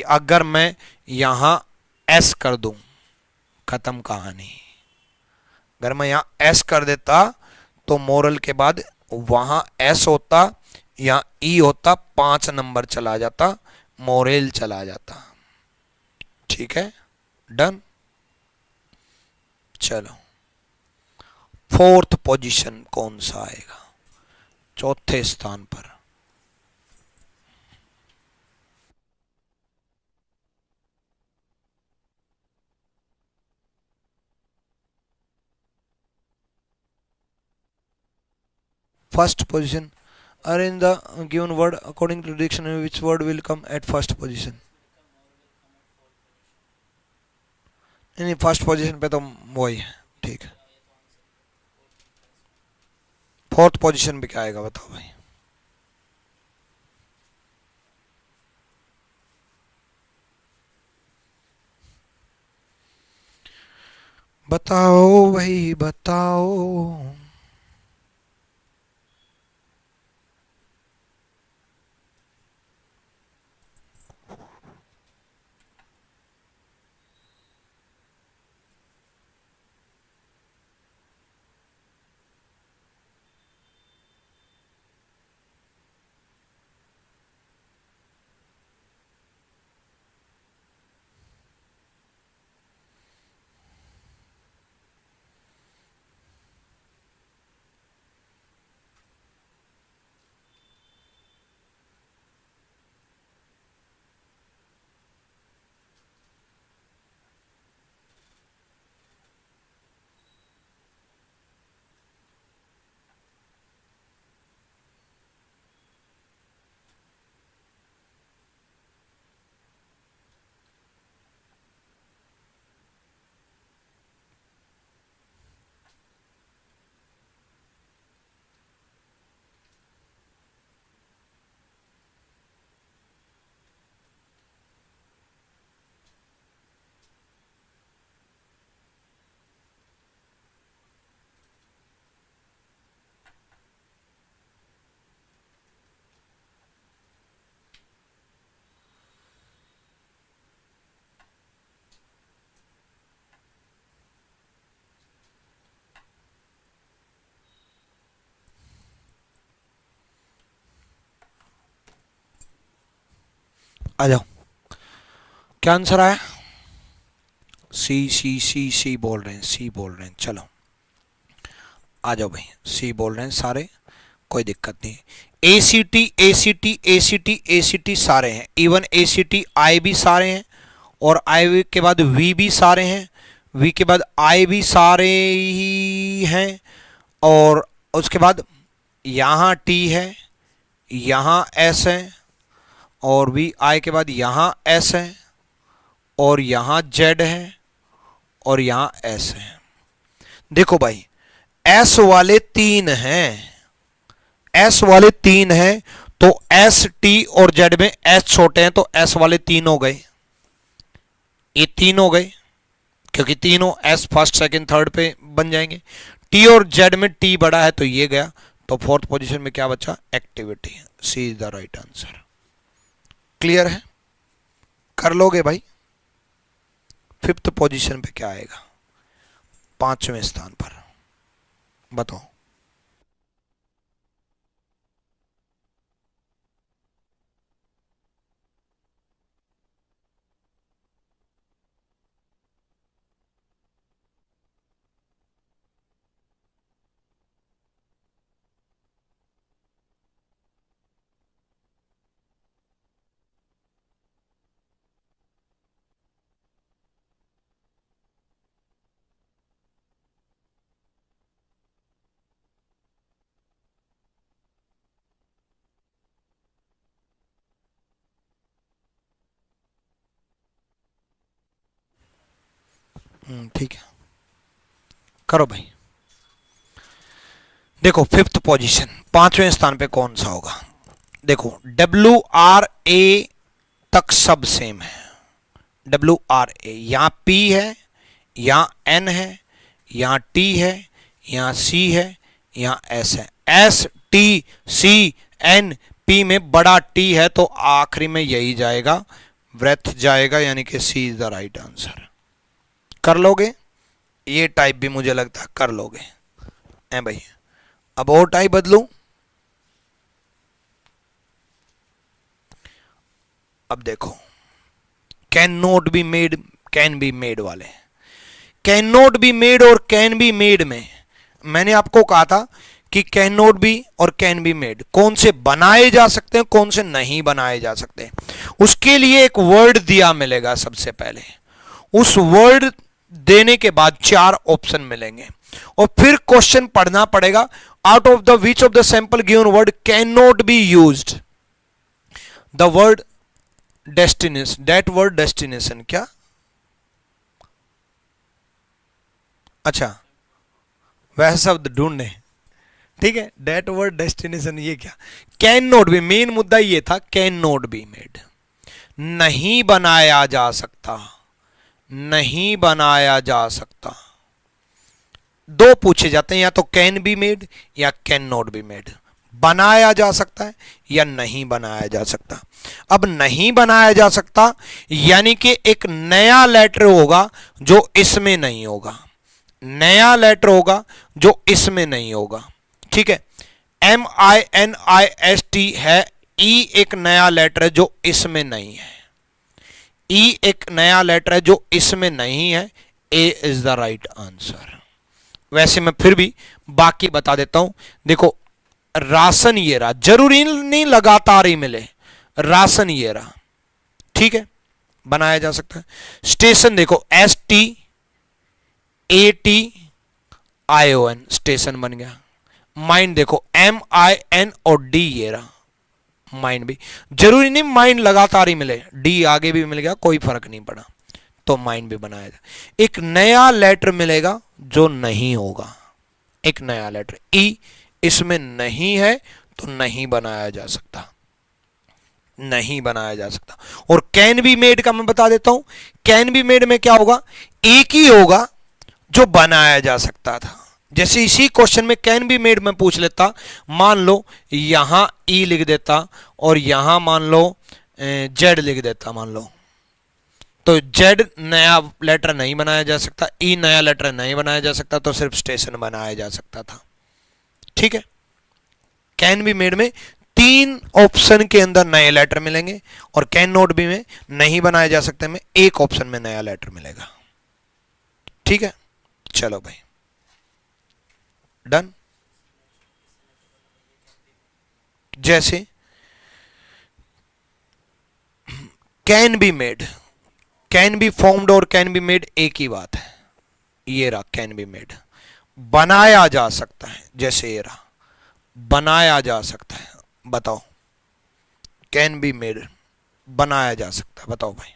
अगर मैं यहां एस कर दूं, खत्म कहानी। अगर मैं यहां एस कर देता तो मोरल के बाद वहां एस होता या ई होता, 5 नंबर चला जाता, मोरेल चला जाता। ठीक है, डन। चलो, फोर्थ पोजीशन कौन सा आएगा, चौथे स्थान पर। First position, arrange the given word according to dictionary, which word will come at first position? नहीं, फर्स्ट पोजीशन पे तो वही है, ठीक है। फोर्थ पोजीशन पे क्या आएगा बताओ भाई। बताओ भाई बताओ। आ जाओ, क्या आंसर आया? सी सी सी सी बोल रहे हैं, सी बोल रहे हैं। चलो आ जाओ भाई, सी बोल रहे हैं सारे, कोई दिक्कत नहीं। A C T A C T A C T A C T सारे हैं, even a C T I भी सारे हैं, और आई के बाद वी भी सारे हैं, वी के बाद आई भी सारे ही हैं, और उसके बाद यहाँ टी है, यहाँ एस है, और वी आई के बाद यहाँ एस है, और यहाँ जेड है, और यहाँ एस है। देखो भाई एस वाले 3 हैं, एस वाले 3 हैं, तो एस टी और जेड में एस छोटे हैं, तो एस वाले 3 हो गए, ये 3 हो गए, क्योंकि तीनों एस फर्स्ट सेकंड थर्ड पे बन जाएंगे। टी और जेड में टी बड़ा है तो ये गया, तो फोर्थ पोजीशन में क्या बचा? Activity. C is the right answer. Clear है? कर लोगे भाई? फिफ्थ पोजीशन पे क्या आएगा? 5वें स्थान पर बताओ। ठीक है, करो भाई। देखो फिफ्थ पोजीशन 5वें स्थान पे कौन सा होगा? देखो डब्ल्यू आर ए तक सब सेम है, डब्ल्यू आर ए, यहां पी है, यहां एन है, यहां टी है, यहां सी है, यहां एस है। S T C N P में बड़ा टी है, तो आखिरी में यही जाएगा, ब्रेथ जाएगा, यानी कि सी इज द राइट आंसर। कर लोगे? ये टाइप भी मुझे लगता है कर लोगे हैं भाई। अब और टाइप बदलूं? अब देखो can not be made, can be made वाले, कैन नॉट बी मेड और कैन बी मेड में मैंने आपको कहा था कि कैन नॉट बी और कैन बी मेड कौन से बनाए जा सकते हैं, कौन से नहीं बनाए जा सकते। उसके लिए एक वर्ड दिया मिलेगा सबसे पहले, उस वर्ड देने के बाद 4 ऑप्शन मिलेंगे, और फिर क्वेश्चन पढ़ना पड़ेगा। Out of the which of the sample given word can not be used the word destination, that word destination. क्या? अच्छा वह शब्द ढूंढने, ठीक है, दैट वर्ड डेस्टिनेशन। ये क्या? कैन नॉट बी, मेन मुद्दा ये था, कैन नॉट बी मेड, नहीं बनाया जा सकता, नहीं बनाया जा सकता। 2 पूछे जाते हैं, या तो कैन बी मेड या कैन नॉट बी मेड। बनाया जा सकता है या नहीं बनाया जा सकता। अब नहीं बनाया जा सकता यानी कि एक नया लेटर होगा जो इसमें नहीं होगा, नया लेटर होगा जो इसमें नहीं होगा, ठीक है। MINIST है, ई एक नया लेटर है जो इसमें नहीं है, ई एक नया लेटर है जो इसमें नहीं है। ए इज द राइट आंसर। वैसे मैं फिर भी बाकी बता देता हूं। देखो राशन ये रहा, जरूरी नहीं लगातार ही मिले, राशन ये रहा, ठीक है, बनाया जा सकता है। स्टेशन देखो STATION, स्टेशन बन गया। माइंड देखो MIN और D ये रहा, माइंड भी जरूरी नहीं माइंड लगातार ही मिले, डी आगे भी मिल गया, कोई फर्क नहीं पड़ा, तो माइंड भी बनाया जाए। एक नया लेटर मिलेगा जो नहीं होगा, एक नया लेटर ई इसमें नहीं है तो नहीं बनाया जा सकता, नहीं बनाया जा सकता। और कैन बी मेड का मैं बता देता हूं, कैन बी मेड में क्या होगा, एक ही होगा जो बनाया जा सकता था। जैसे इसी क्वेश्चन में कैन बी मेड में पूछ लेता, मान लो यहां ई लिख देता और यहां मान लो जेड लिख देता, मान लो, तो जेड नया लेटर नहीं बनाया जा सकता, ई नया लेटर नहीं बनाया जा सकता, तो सिर्फ स्टेशन बनाया जा सकता था, ठीक है। कैन बी मेड में 3 ऑप्शन के अंदर नए लेटर मिलेंगे और कैन नॉट बी में नहीं बनाए जा सकते में एक ऑप्शन में नया लेटर मिलेगा। ठीक है, चलो भाई डन। जैसे can be made, can be formed और कैन बी मेड एक ही बात है। ये रहा कैन बी मेड, बनाया जा सकता है, जैसे ये रहा बनाया जा सकता है। बताओ, कैन बी मेड बनाया जा सकता है, बताओ भाई।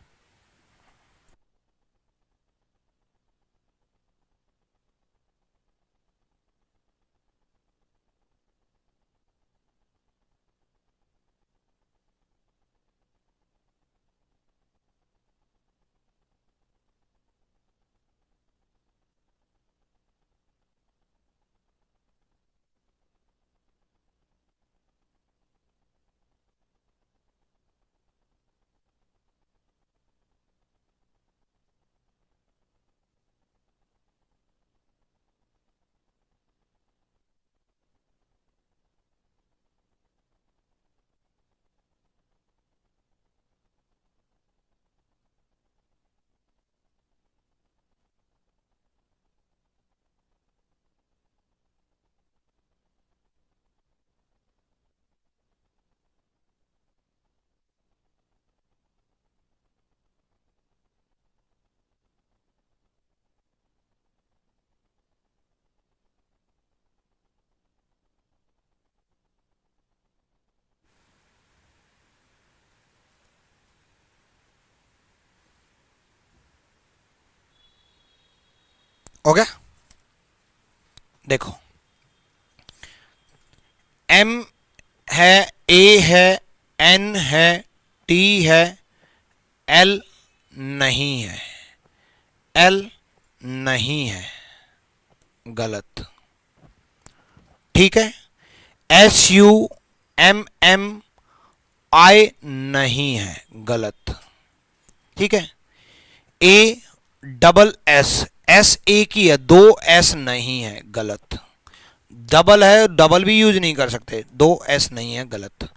हो गया? देखो, एम है, ए है, एन है, टी है, एल नहीं है, एल नहीं है, गलत। ठीक है, एस यू एम एम आई नहीं है, गलत। ठीक है, ए डबल एस, एस एक ही है, 2 एस नहीं है, गलत। डबल है, डबल भी यूज नहीं कर सकते, 2 एस नहीं है, गलत।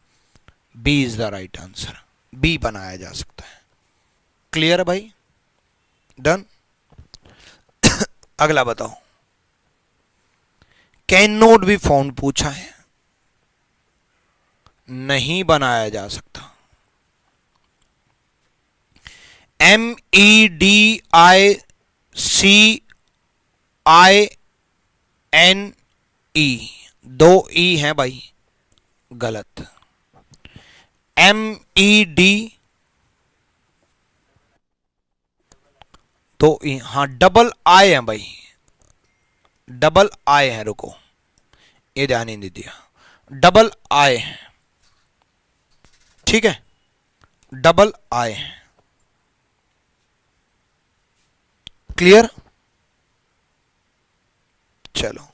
B is the right answer, B बनाया जा सकता है। क्लियर है भाई? डन। अगला बताओ, कैन नॉट बी फाउंड पूछा है, नहीं बनाया जा सकता। M E D I C I N E, 2 E है भाई, गलत। एम ई डी 2 ई, हाँ डबल आई है भाई, डबल आई है, रुको ये ध्यान ही नहीं दिया, डबल आई है। ठीक है, डबल आई है। क्लियर? चलो,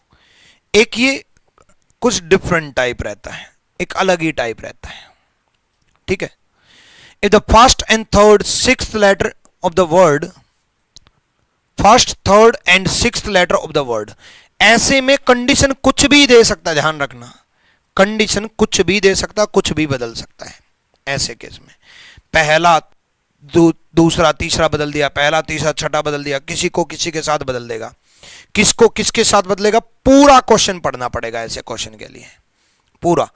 एक ये कुछ डिफरेंट टाइप रहता है, एक अलग ही टाइप रहता है। ठीक है, if the first and third sixth letter of the word, first third and sixth letter of the word, ऐसे में कंडीशन कुछ भी दे सकता है, ध्यान रखना, कंडीशन कुछ भी दे सकता, कुछ भी बदल सकता है। ऐसे केस में पहला दूसरा तीसरा बदल दिया, पहला तीसरा छठा बदल दिया, किसी को किसी के साथ बदल देगा, किसको किसके साथ बदलेगा, पूरा क्वेश्चन पढ़ना पड़ेगा ऐसे क्वेश्चन के लिए, पूरा।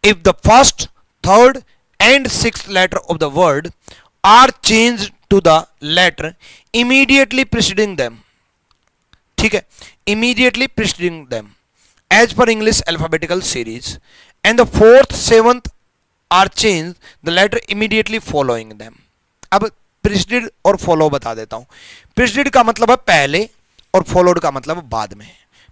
If the first third and sixth letter of the word are change to the letter immediately preceding them, ठीक है, immediately preceding them as per English alphabetical series, and the fourth seventh are change the letter immediately following them. अब preceded और follow बता देता हूं। Preceded का मतलब है पहले और फॉलोड का मतलब बाद में।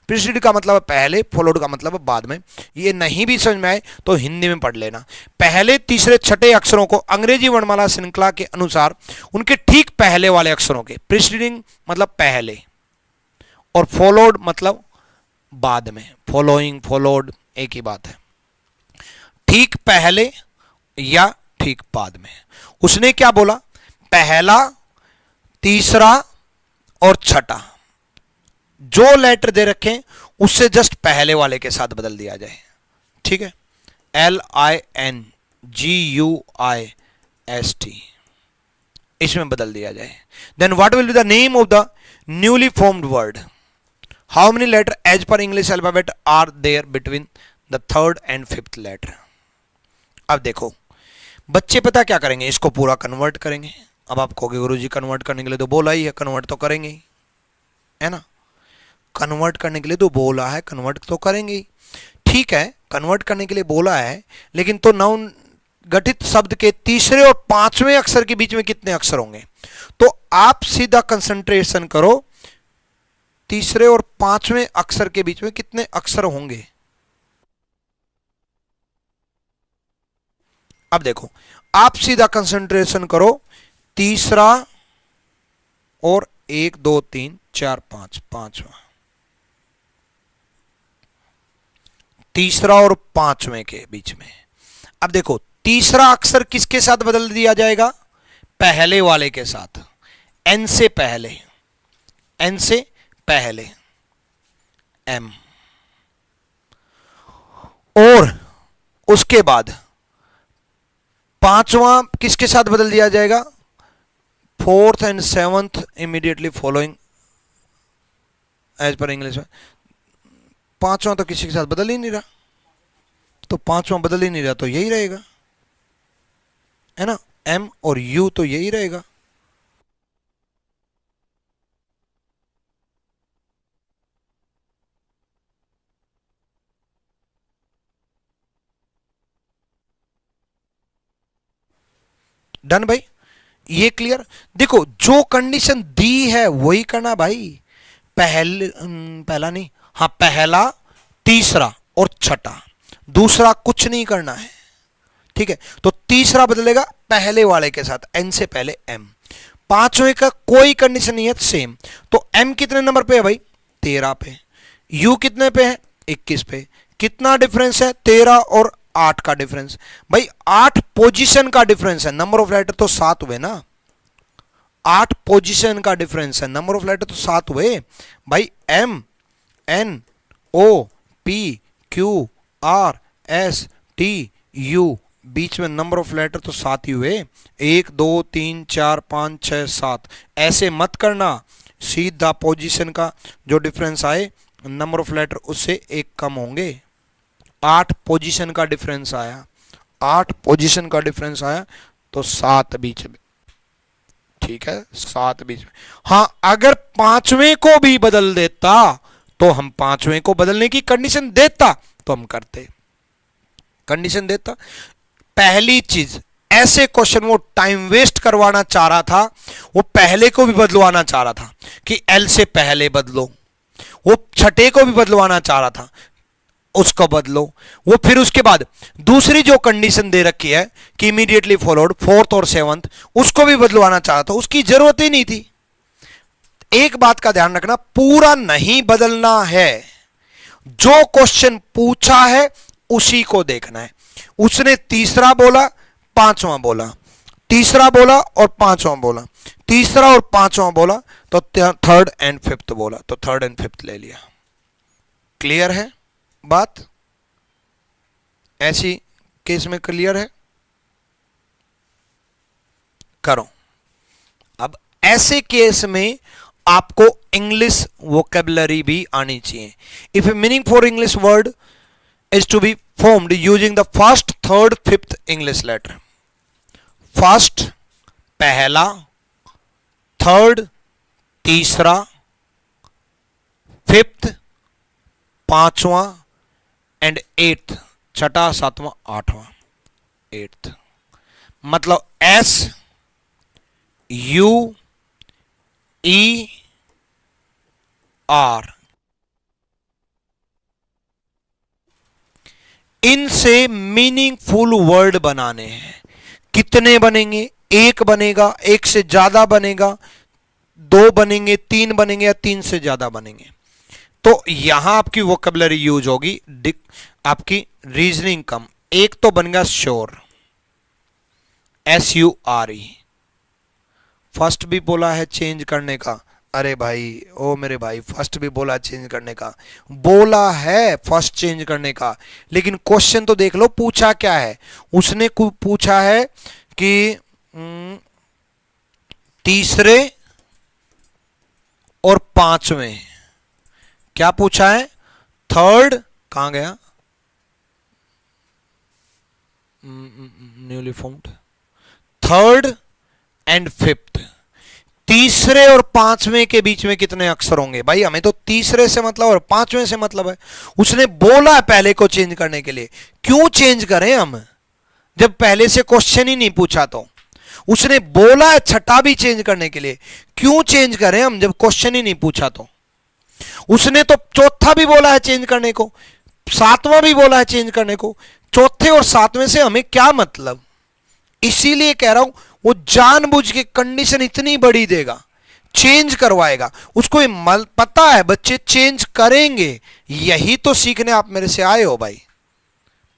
प्रीसीडेड का मतलब है पहले, फॉलोड का मतलब है बाद में। ये नहीं भी समझ में आए तो हिंदी में पढ़ लेना। पहले तीसरे छठे अक्षरों को अंग्रेजी वर्णमाला श्रृंखला के अनुसार उनके ठीक पहले वाले अक्षरों के, प्रीसीडिंग मतलब पहले और फॉलोड मतलब बाद में, फॉलोइंग फॉलोड एक ही बात है, ठीक पहले या ठीक बाद में। उसने क्या बोला, पहला तीसरा और छठा जो लेटर दे रखे उससे जस्ट पहले वाले के साथ बदल दिया जाए, ठीक है, LINGUIST, इसमें बदल दिया जाए। Then what will be the name of the newly formed word? How many letter as per English alphabet are there between the third and fifth letter? अब देखो बच्चे पता क्या करेंगे, इसको पूरा कन्वर्ट करेंगे। अब आप कहोगे गुरुजी कन्वर्ट करने के लिए तो बोला ही है, कन्वर्ट तो करेंगे ही, है ना? कन्वर्ट करने के लिए तो बोला है, कन्वर्ट तो करेंगे ही। ठीक है, कन्वर्ट करने के लिए बोला है, लेकिन तो नाउन गठित शब्द के तीसरे और पांचवें अक्षर के बीच में कितने अक्षर होंगे? तो आप सीधा कंसंट्रेशन करो, तीसरे और पांचवें अक्षर के बीच में कितने अक्षर होंगे? अब देखो आप सीधा कंसंट्रेशन करो, तीसरा और 1 2 3 4 5, पांचवा, तीसरा और पांचवें के बीच में। अब देखो तीसरा अक्षर किसके साथ बदल दिया जाएगा? पहले वाले के साथ, एन से पहले, एन से पहले एम, और उसके बाद पांचवा किसके साथ बदल दिया जाएगा? Fourth and seventh immediately following as per English में। पांचवा तो किसी के साथ बदल ही नहीं रहा, तो पांचवा बदल ही नहीं रहा तो यही रहेगा, है ना? एम और यू तो यही रहेगा। डन भाई, ये क्लियर? देखो जो कंडीशन दी है वही करना भाई। पहला नहीं, हाँ पहला, तीसरा और छठा, दूसरा कुछ नहीं करना है। ठीक है, तो तीसरा बदलेगा पहले वाले के साथ, एन से पहले एम। पांचवें का कोई कंडीशन नहीं है, सेम। तो एम कितने नंबर पे है भाई? 13 पे। यू कितने पे है? 21 पे। कितना डिफरेंस है? 13 और 8 का डिफरेंस। भाई 8 पोजीशन का डिफरेंस है, नंबर ऑफ लेटर तो 7 हुए ना। 8 पोजीशन का डिफरेंस है, नंबर ऑफ लेटर तो 7 हुए भाई। M N O P Q R S T U, बीच में नंबर ऑफ लेटर तो 7 ही हुए। 1 2 3 4 5 6 7, ऐसे मत करना। सीधा पोजीशन का जो डिफरेंस आए नंबर ऑफ लेटर उससे एक कम होंगे। 8 पोजीशन का डिफरेंस आया, 8 पोजीशन का डिफरेंस आया तो 7 बीच में। ठीक है, 7 बीच में। हाँ अगर पांचवें को भी बदल देता तो हम पांचवें को बदलने की कंडीशन देता तो हम करते, कंडीशन देता। पहली चीज, ऐसे क्वेश्चन वो टाइम वेस्ट करवाना चाह रहा था, वो पहले को भी बदलवाना चाह रहा था कि एल से पहले बदलो, वो छठे को भी बदलवाना चाह रहा था, उसको बदलो। वो फिर उसके बाद दूसरी जो कंडीशन दे रखी है कि इमीडिएटली फॉलोड, फोर्थ और सेवंथ, उसको भी बदलवाना चाह रहा था, उसकी जरूरत ही नहीं थी। एक बात का ध्यान रखना, पूरा नहीं बदलना है, जो क्वेश्चन पूछा है उसी को देखना है। उसने तीसरा बोला, पांचवा बोला, तीसरा बोला और पांचवा बोला, तीसरा और पांचवा बोला तो थर्ड एंड फिफ्थ बोला, तो थर्ड एंड फिफ्थ ले लिया। क्लियर है बात? ऐसी केस में क्लियर है? करो। अब ऐसे केस में आपको इंग्लिश वोकेबलरी भी आनी चाहिए। If a meaning for English word is to be formed using the first, third, fifth English letter. First पहला, third तीसरा, fifth पांचवा एंड eighth छठा, सातवां, आठवां, eighth। मतलब S U E R, इनसे मीनिंगफुल वर्ड बनाने हैं। कितने बनेंगे? एक बनेगा, एक से ज्यादा बनेगा, 2 बनेंगे, 3 बनेंगे या 3 से ज्यादा बनेंगे। तो यहां आपकी वोकेबलरी यूज होगी, आपकी रीजनिंग कम। एक तो बनेगा श्योर, SURE। फर्स्ट भी बोला है चेंज करने का, अरे भाई, ओ मेरे भाई, फर्स्ट भी बोला चेंज करने का, बोला है फर्स्ट चेंज करने का, लेकिन क्वेश्चन तो देख लो पूछा क्या है। उसने पूछा है कि तीसरे और पांचवें, क्या पूछा है? थर्ड, कहां गया, newly formed, third and fifth, तीसरे और पांचवें के बीच में कितने अक्षर होंगे? भाई हमें तो तीसरे से मतलब और पांचवें से मतलब है। उसने बोला है पहले को चेंज करने के लिए, क्यों चेंज करें हम जब पहले से क्वेश्चन ही नहीं पूछा? तो उसने बोला है छठा भी चेंज करने के लिए, क्यों चेंज करें हम जब क्वेश्चन ही नहीं पूछा? तो उसने तो चौथा भी बोला है चेंज करने को, सातवां भी बोला है चेंज करने को, चौथे और सातवें से हमें क्या मतलब? इसीलिए कह रहा हूं, वो जानबूझ के कंडीशन इतनी बड़ी देगा, चेंज करवाएगा। उसको ये पता है बच्चे चेंज करेंगे, यही तो सीखने आप मेरे से आए हो भाई,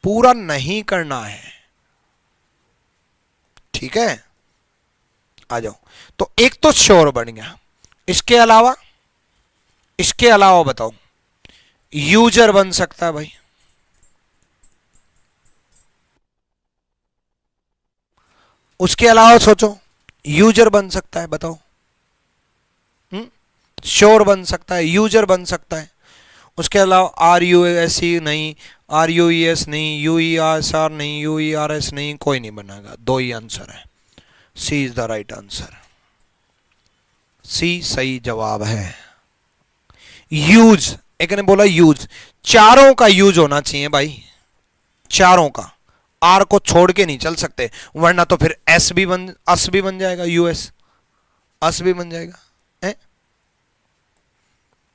पूरा नहीं करना है। ठीक है, आ जाओ। तो एक तो श्योर बन गया, इसके अलावा, इसके अलावा बताओ, यूजर बन सकता है भाई, उसके अलावा सोचो, यूजर बन सकता है, बताओ। श्योर बन सकता है, यूजर बन सकता है, उसके अलावा आर यू एस ई नहीं, आर यू ई एस नहीं, यू ई एस आर नहीं, यू ई आर एस नहीं, कोई नहीं बनेगा। दो ही आंसर है, सी इज द राइट आंसर, सी सही जवाब है। यूज, एक ने बोला यूज, चारों का यूज होना चाहिए भाई, चारों का, आर को छोड़ के नहीं चल सकते, वरना तो फिर एस भी बन, अस भी बन जाएगा, यूएस अस भी बन जाएगा है?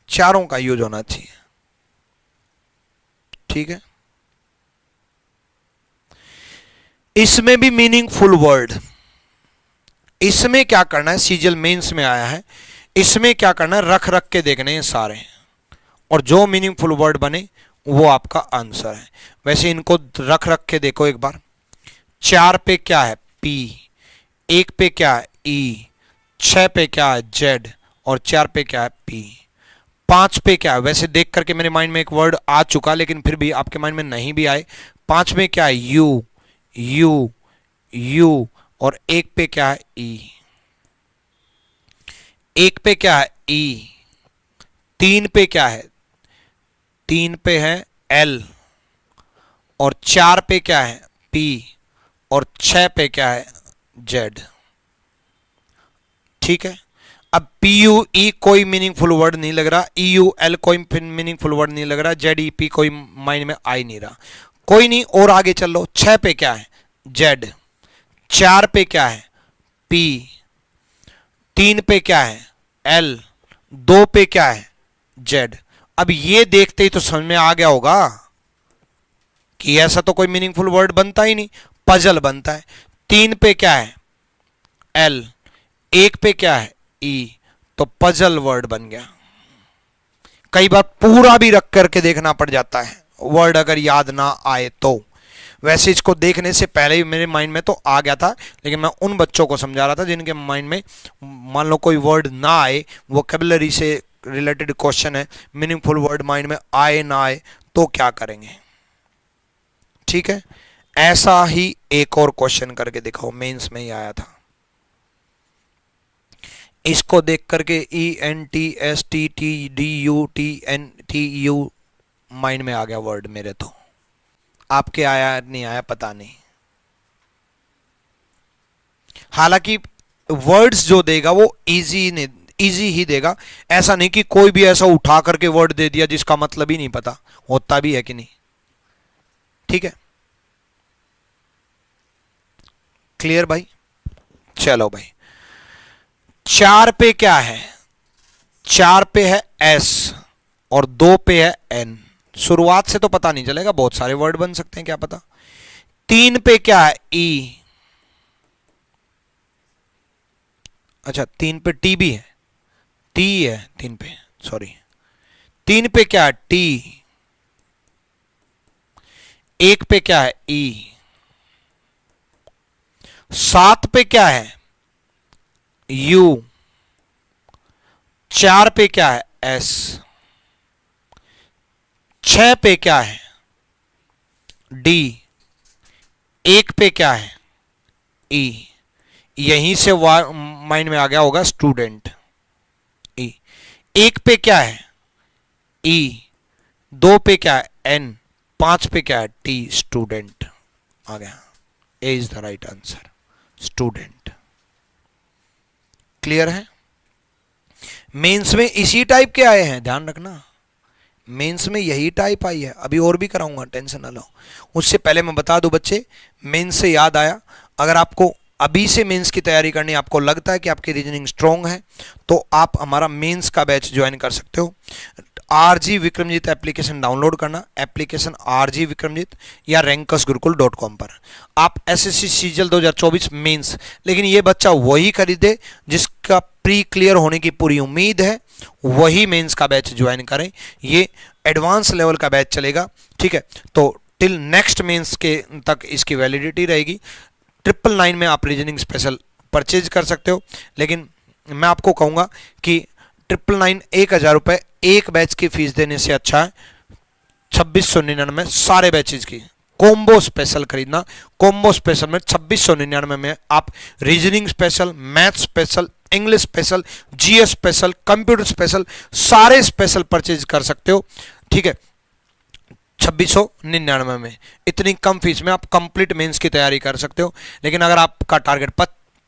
चारों का यूज होना चाहिए। ठीक है, इसमें भी मीनिंगफुल वर्ड, इसमें क्या करना है, सीजीएल मेंस में आया है, इसमें क्या करना है, रख रख के देखने हैं सारे, और जो मीनिंगफुल वर्ड बने वो आपका आंसर है। वैसे इनको रख रख के देखो एक बार। 4 पे क्या है? पी, 1 पे क्या है? ई, 6 पे क्या है? जेड, और 4 पे क्या है? पी। 5 पे क्या है? वैसे देख करके मेरे माइंड में एक वर्ड आ चुका, लेकिन फिर भी आपके माइंड में नहीं भी आए। 5 में क्या है? यू, यू, यू, और 1 पे क्या है? ई। 1 पे क्या है? ई। 3 पे क्या है? 3 पे है एल, और 4 पे क्या है? पी, और 6 पे क्या है? जेड। ठीक है, अब पी यू ई कोई मीनिंगफुल वर्ड नहीं लग रहा, ई यू एल कोई मीनिंगफुल वर्ड नहीं लग रहा, जेड ई पी कोई माइंड में आ ही नहीं रहा। कोई नहीं, और आगे चल लो। 6 पे क्या है? जेड। 4 पे क्या है? पी। 3 पे क्या है? एल। 2 पे क्या है? जेड। अब ये देखते ही तो समझ में आ गया होगा कि ऐसा तो कोई मीनिंगफुल वर्ड बनता ही नहीं, पजल बनता है। 3 पे क्या है? एल। 1 पे क्या है? ई, तो पजल वर्ड बन गया। कई बार पूरा भी रख करके देखना पड़ जाता है वर्ड अगर याद ना आए तो। वैसे इसको देखने से पहले ही मेरे माइंड में तो आ गया था, लेकिन मैं उन बच्चों को समझा रहा था जिनके माइंड में मान लो कोई वर्ड ना आए, वोकैबुलरी से रिलेटेड क्वेश्चन है, मीनिंगफुल वर्ड माइंड में आए ना आए तो क्या करेंगे। ठीक है, ऐसा ही एक और क्वेश्चन करके दिखाओ, मेंस में ही आया था। इसको देख करके E N T S T T D U T N T U mind में आ गया वर्ड मेरे, तो आपके आया नहीं आया पता नहीं। हालांकि वर्ड्स जो देगा वो इजी ही देगा, ऐसा नहीं कि कोई भी ऐसा उठा करके वर्ड दे दिया जिसका मतलब ही नहीं पता, होता भी है कि नहीं। ठीक है, क्लियर भाई? चलो भाई, 4 पे क्या है? 4 पे है एस, और 2 पे है एन। शुरुआत से तो पता नहीं चलेगा, बहुत सारे वर्ड बन सकते हैं, क्या पता। 3 पे क्या है? ई। अच्छा, 3 पे टी भी है, टी है 3 पे, सॉरी। 3 पे क्या है? टी। 1 पे क्या है? ई। 7 पे क्या है? यू। 4 पे क्या है? एस। 6 पे क्या है? डी। 1 पे क्या है? ई। यहीं से माइंड में आ गया होगा स्टूडेंट। ई। 1 पे क्या है? ई। 2 पे क्या है? एन। 5 पे क्या है? टी। स्टूडेंट आ गया। A is the right answer, student. Clear है? मेंस में इसी टाइप के आए हैं, ध्यान रखना, मेंस में यही टाइप आई है। अभी और भी कराऊंगा, टेंशन ना लो। उससे पहले मैं बता दूं बच्चे, मेंस से याद आया, अगर आपको अभी से मेंस की तैयारी करनी, आपको लगता है कि आपकी रीजनिंग स्ट्रांग है, तो आप हमारा मेंस का बैच ज्वाइन कर सकते हो। आरजी विक्रमजीत एप्लीकेशन डाउनलोड करना, एप्लीकेशन आरजी विक्रमजीत या rankersgurukul.com पर। आप एसएससी सीजीएल 2024 मेंस, लेकिन ये बच्चा वही खरीदे जिसका प्री क्लियर होने की पूरी उम्मीद है, वही मेंस का बैच ज्वाइन करें। ये एडवांस लेवल का बैच चलेगा, ठीक है। तो टिल नेक्स्ट मेंस के तक इसकी वैलिडिटी रहेगी। 999 में आप रीजनिंग स्पेशल परचेज कर सकते हो, लेकिन मैं आपको कहूँगा कि 999 1000 रुपये एक बैच की फीस देने से अच्छा है 2699 सारे बैचेज की कॉम्बो स्पेशल खरीदना। कॉम्बो स्पेशल में 2699 में आप reasoning special, math special, English special, GS special, computer special, सारे स्पेशल परचेज कर सकते हो, ठीक है। 2699 में इतनी कम फीस में आप कंप्लीट मेंस की तैयारी कर सकते हो। लेकिन अगर आपका टारगेट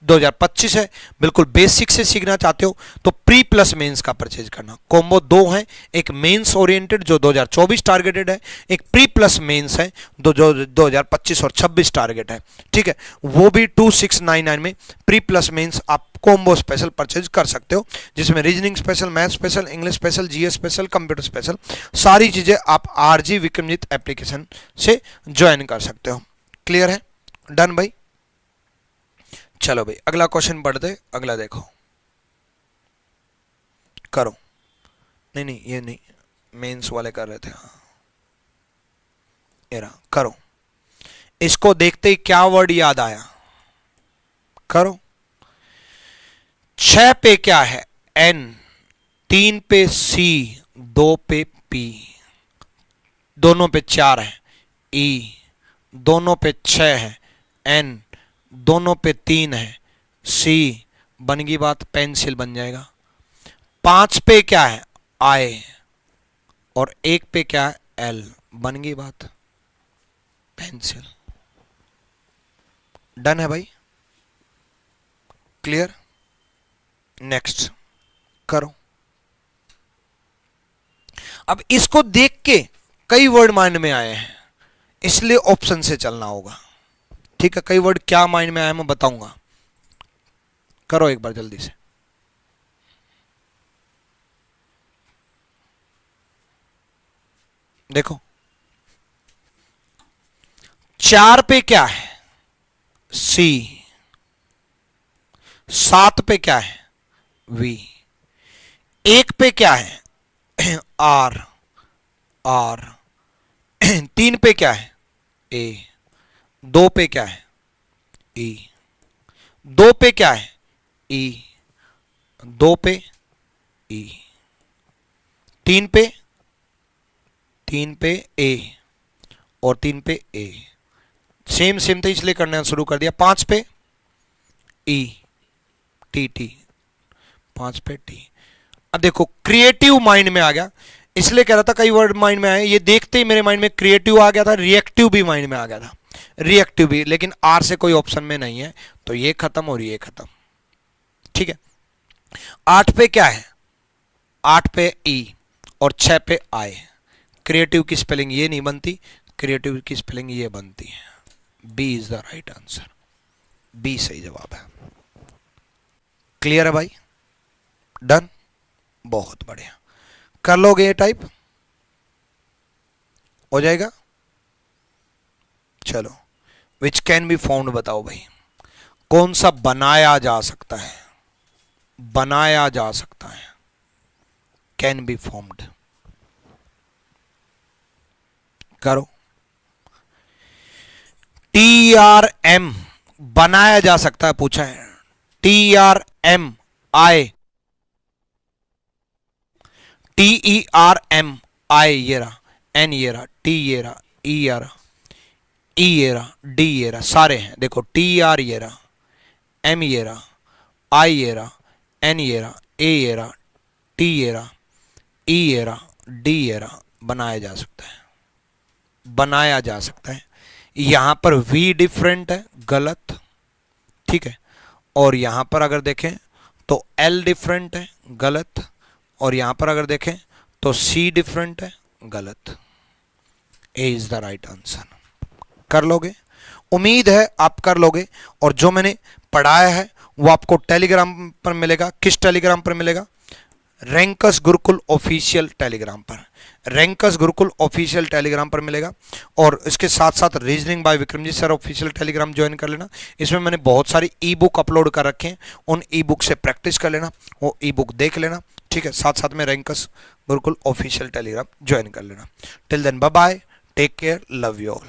2025 है, बिल्कुल बेसिक से सीखना चाहते हो, तो प्री प्लस मेंस का परचेज करना। कॉम्बो 2 है, एक मेंस ओरिएंटेड जो 2024 टारगेटेड है, एक प्री प्लस मेंस है जो 2025 और 26 टारगेट है, ठीक है। वो भी 2699 में प्री प्लस मेंस आप कॉम्बो स्पेशल परचेज कर सकते हो, जिसमें reasoning special, math special, English special, GS special, computer special, सारी चीजें आप आरजी विक्रमजीत एप्लीकेशन से ज्वाइन कर सकते हो। क्लियर है? डन भाई। चलो भाई अगला क्वेश्चन पढ़ते, अगला देखो, करो। नहीं नहीं ये नहीं, मेंस वाले कर रहे थे, हाँ ये रहा, करो। इसको देखते ही क्या वर्ड याद आया? करो। 6 पे क्या है? एन। 3 पे सी, 2 पे पी, दोनों पे 4 है। ई। दोनों पे 6 है। एन। दोनों पे 3 है। सी। बन गई बात, पेंसिल बन जाएगा। 5 पे क्या है? आई। और 1 पे क्या है? एल। बन गई बात, पेंसिल। डन है भाई? क्लियर? नेक्स्ट करो। अब इसको देख के कई वर्ड माइंड में आए हैं, इसलिए ऑप्शन से चलना होगा, ठीक है। कई वर्ड क्या माइंड में आया मैं बताऊंगा। करो एक बार जल्दी से। देखो 4 पे क्या है? सी। 7 पे क्या है? वी। 1 पे क्या है? आर। आर। 3 पे क्या है? ए। 2 पे क्या है? ई। 2 पे क्या है? ई। 2 पे ई। 3 पे, 3 पे ए और 3 पे ए। सेम सेम तो इसलिए करना शुरू कर दिया। 5 पे ई, टी टी, 5 पे टी। अब देखो क्रिएटिव माइंड में आ गया, इसलिए कह रहा था कई वर्ड माइंड में आए, ये देखते ही मेरे माइंड में क्रिएटिव आ गया था, रिएक्टिव भी माइंड में आ गया था, रिएक्टिव भी, लेकिन आर से कोई ऑप्शन में नहीं है, तो ये खत्म और ये खत्म, ठीक है। 8 पे क्या है? 8 पे ई और 6 पे आई। क्रिएटिव की स्पेलिंग ये नहीं बनती, क्रिएटिव की स्पेलिंग ये बनती है। B is the right answer, B सही जवाब है। क्लियर है भाई? डन, बहुत बढ़िया। कर लोगे ये टाइप? हो जाएगा। चलो, विच कैन बी फाउंड बताओ भाई, कौन सा बनाया जा सकता है? बनाया जा सकता है, कैन बी फॉर्म्ड। करो। TRM बनाया जा सकता है, पूछा है। TRMI TERMI ये रहा, N ये रहा, T ये रहा, E ये रहा, E ये रहा, D ये रहा, सारे हैं देखो, TR ये रहा, M ये रहा, I ये रहा, N ये रहा, A ये रहा, T ये रहा, E ये रहा, D ये रहा, बनाया जा सकता है, बनाया जा सकता है। यहां पर V डिफरेंट है, गलत, ठीक है। और यहां पर अगर देखें तो L डिफरेंट है, गलत। और यहां पर अगर देखें तो C डिफरेंट है, गलत। ए इज द राइट आंसर। कर लोगे, उम्मीद है आप कर लोगे। और जो मैंने पढ़ाया है वो आपको टेलीग्राम पर मिलेगा। किस टेलीग्राम पर मिलेगा? रैंकस गुरुकुल ऑफिशियल टेलीग्राम पर, रैंकस गुरुकुल ऑफिशियल टेलीग्राम पर मिलेगा। और इसके साथ साथ reasoning bye Vikramjit sir official Telegram join कर लेना। इसमें मैंने बहुत सारी ई बुक अपलोड कर रखे हैं, उन ई बुक से प्रैक्टिस कर लेना, वो ई बुक देख लेना, ठीक है। साथ साथ में rankers Gurukul official Telegram join कर लेना। Till then bye bye, take care, love you all.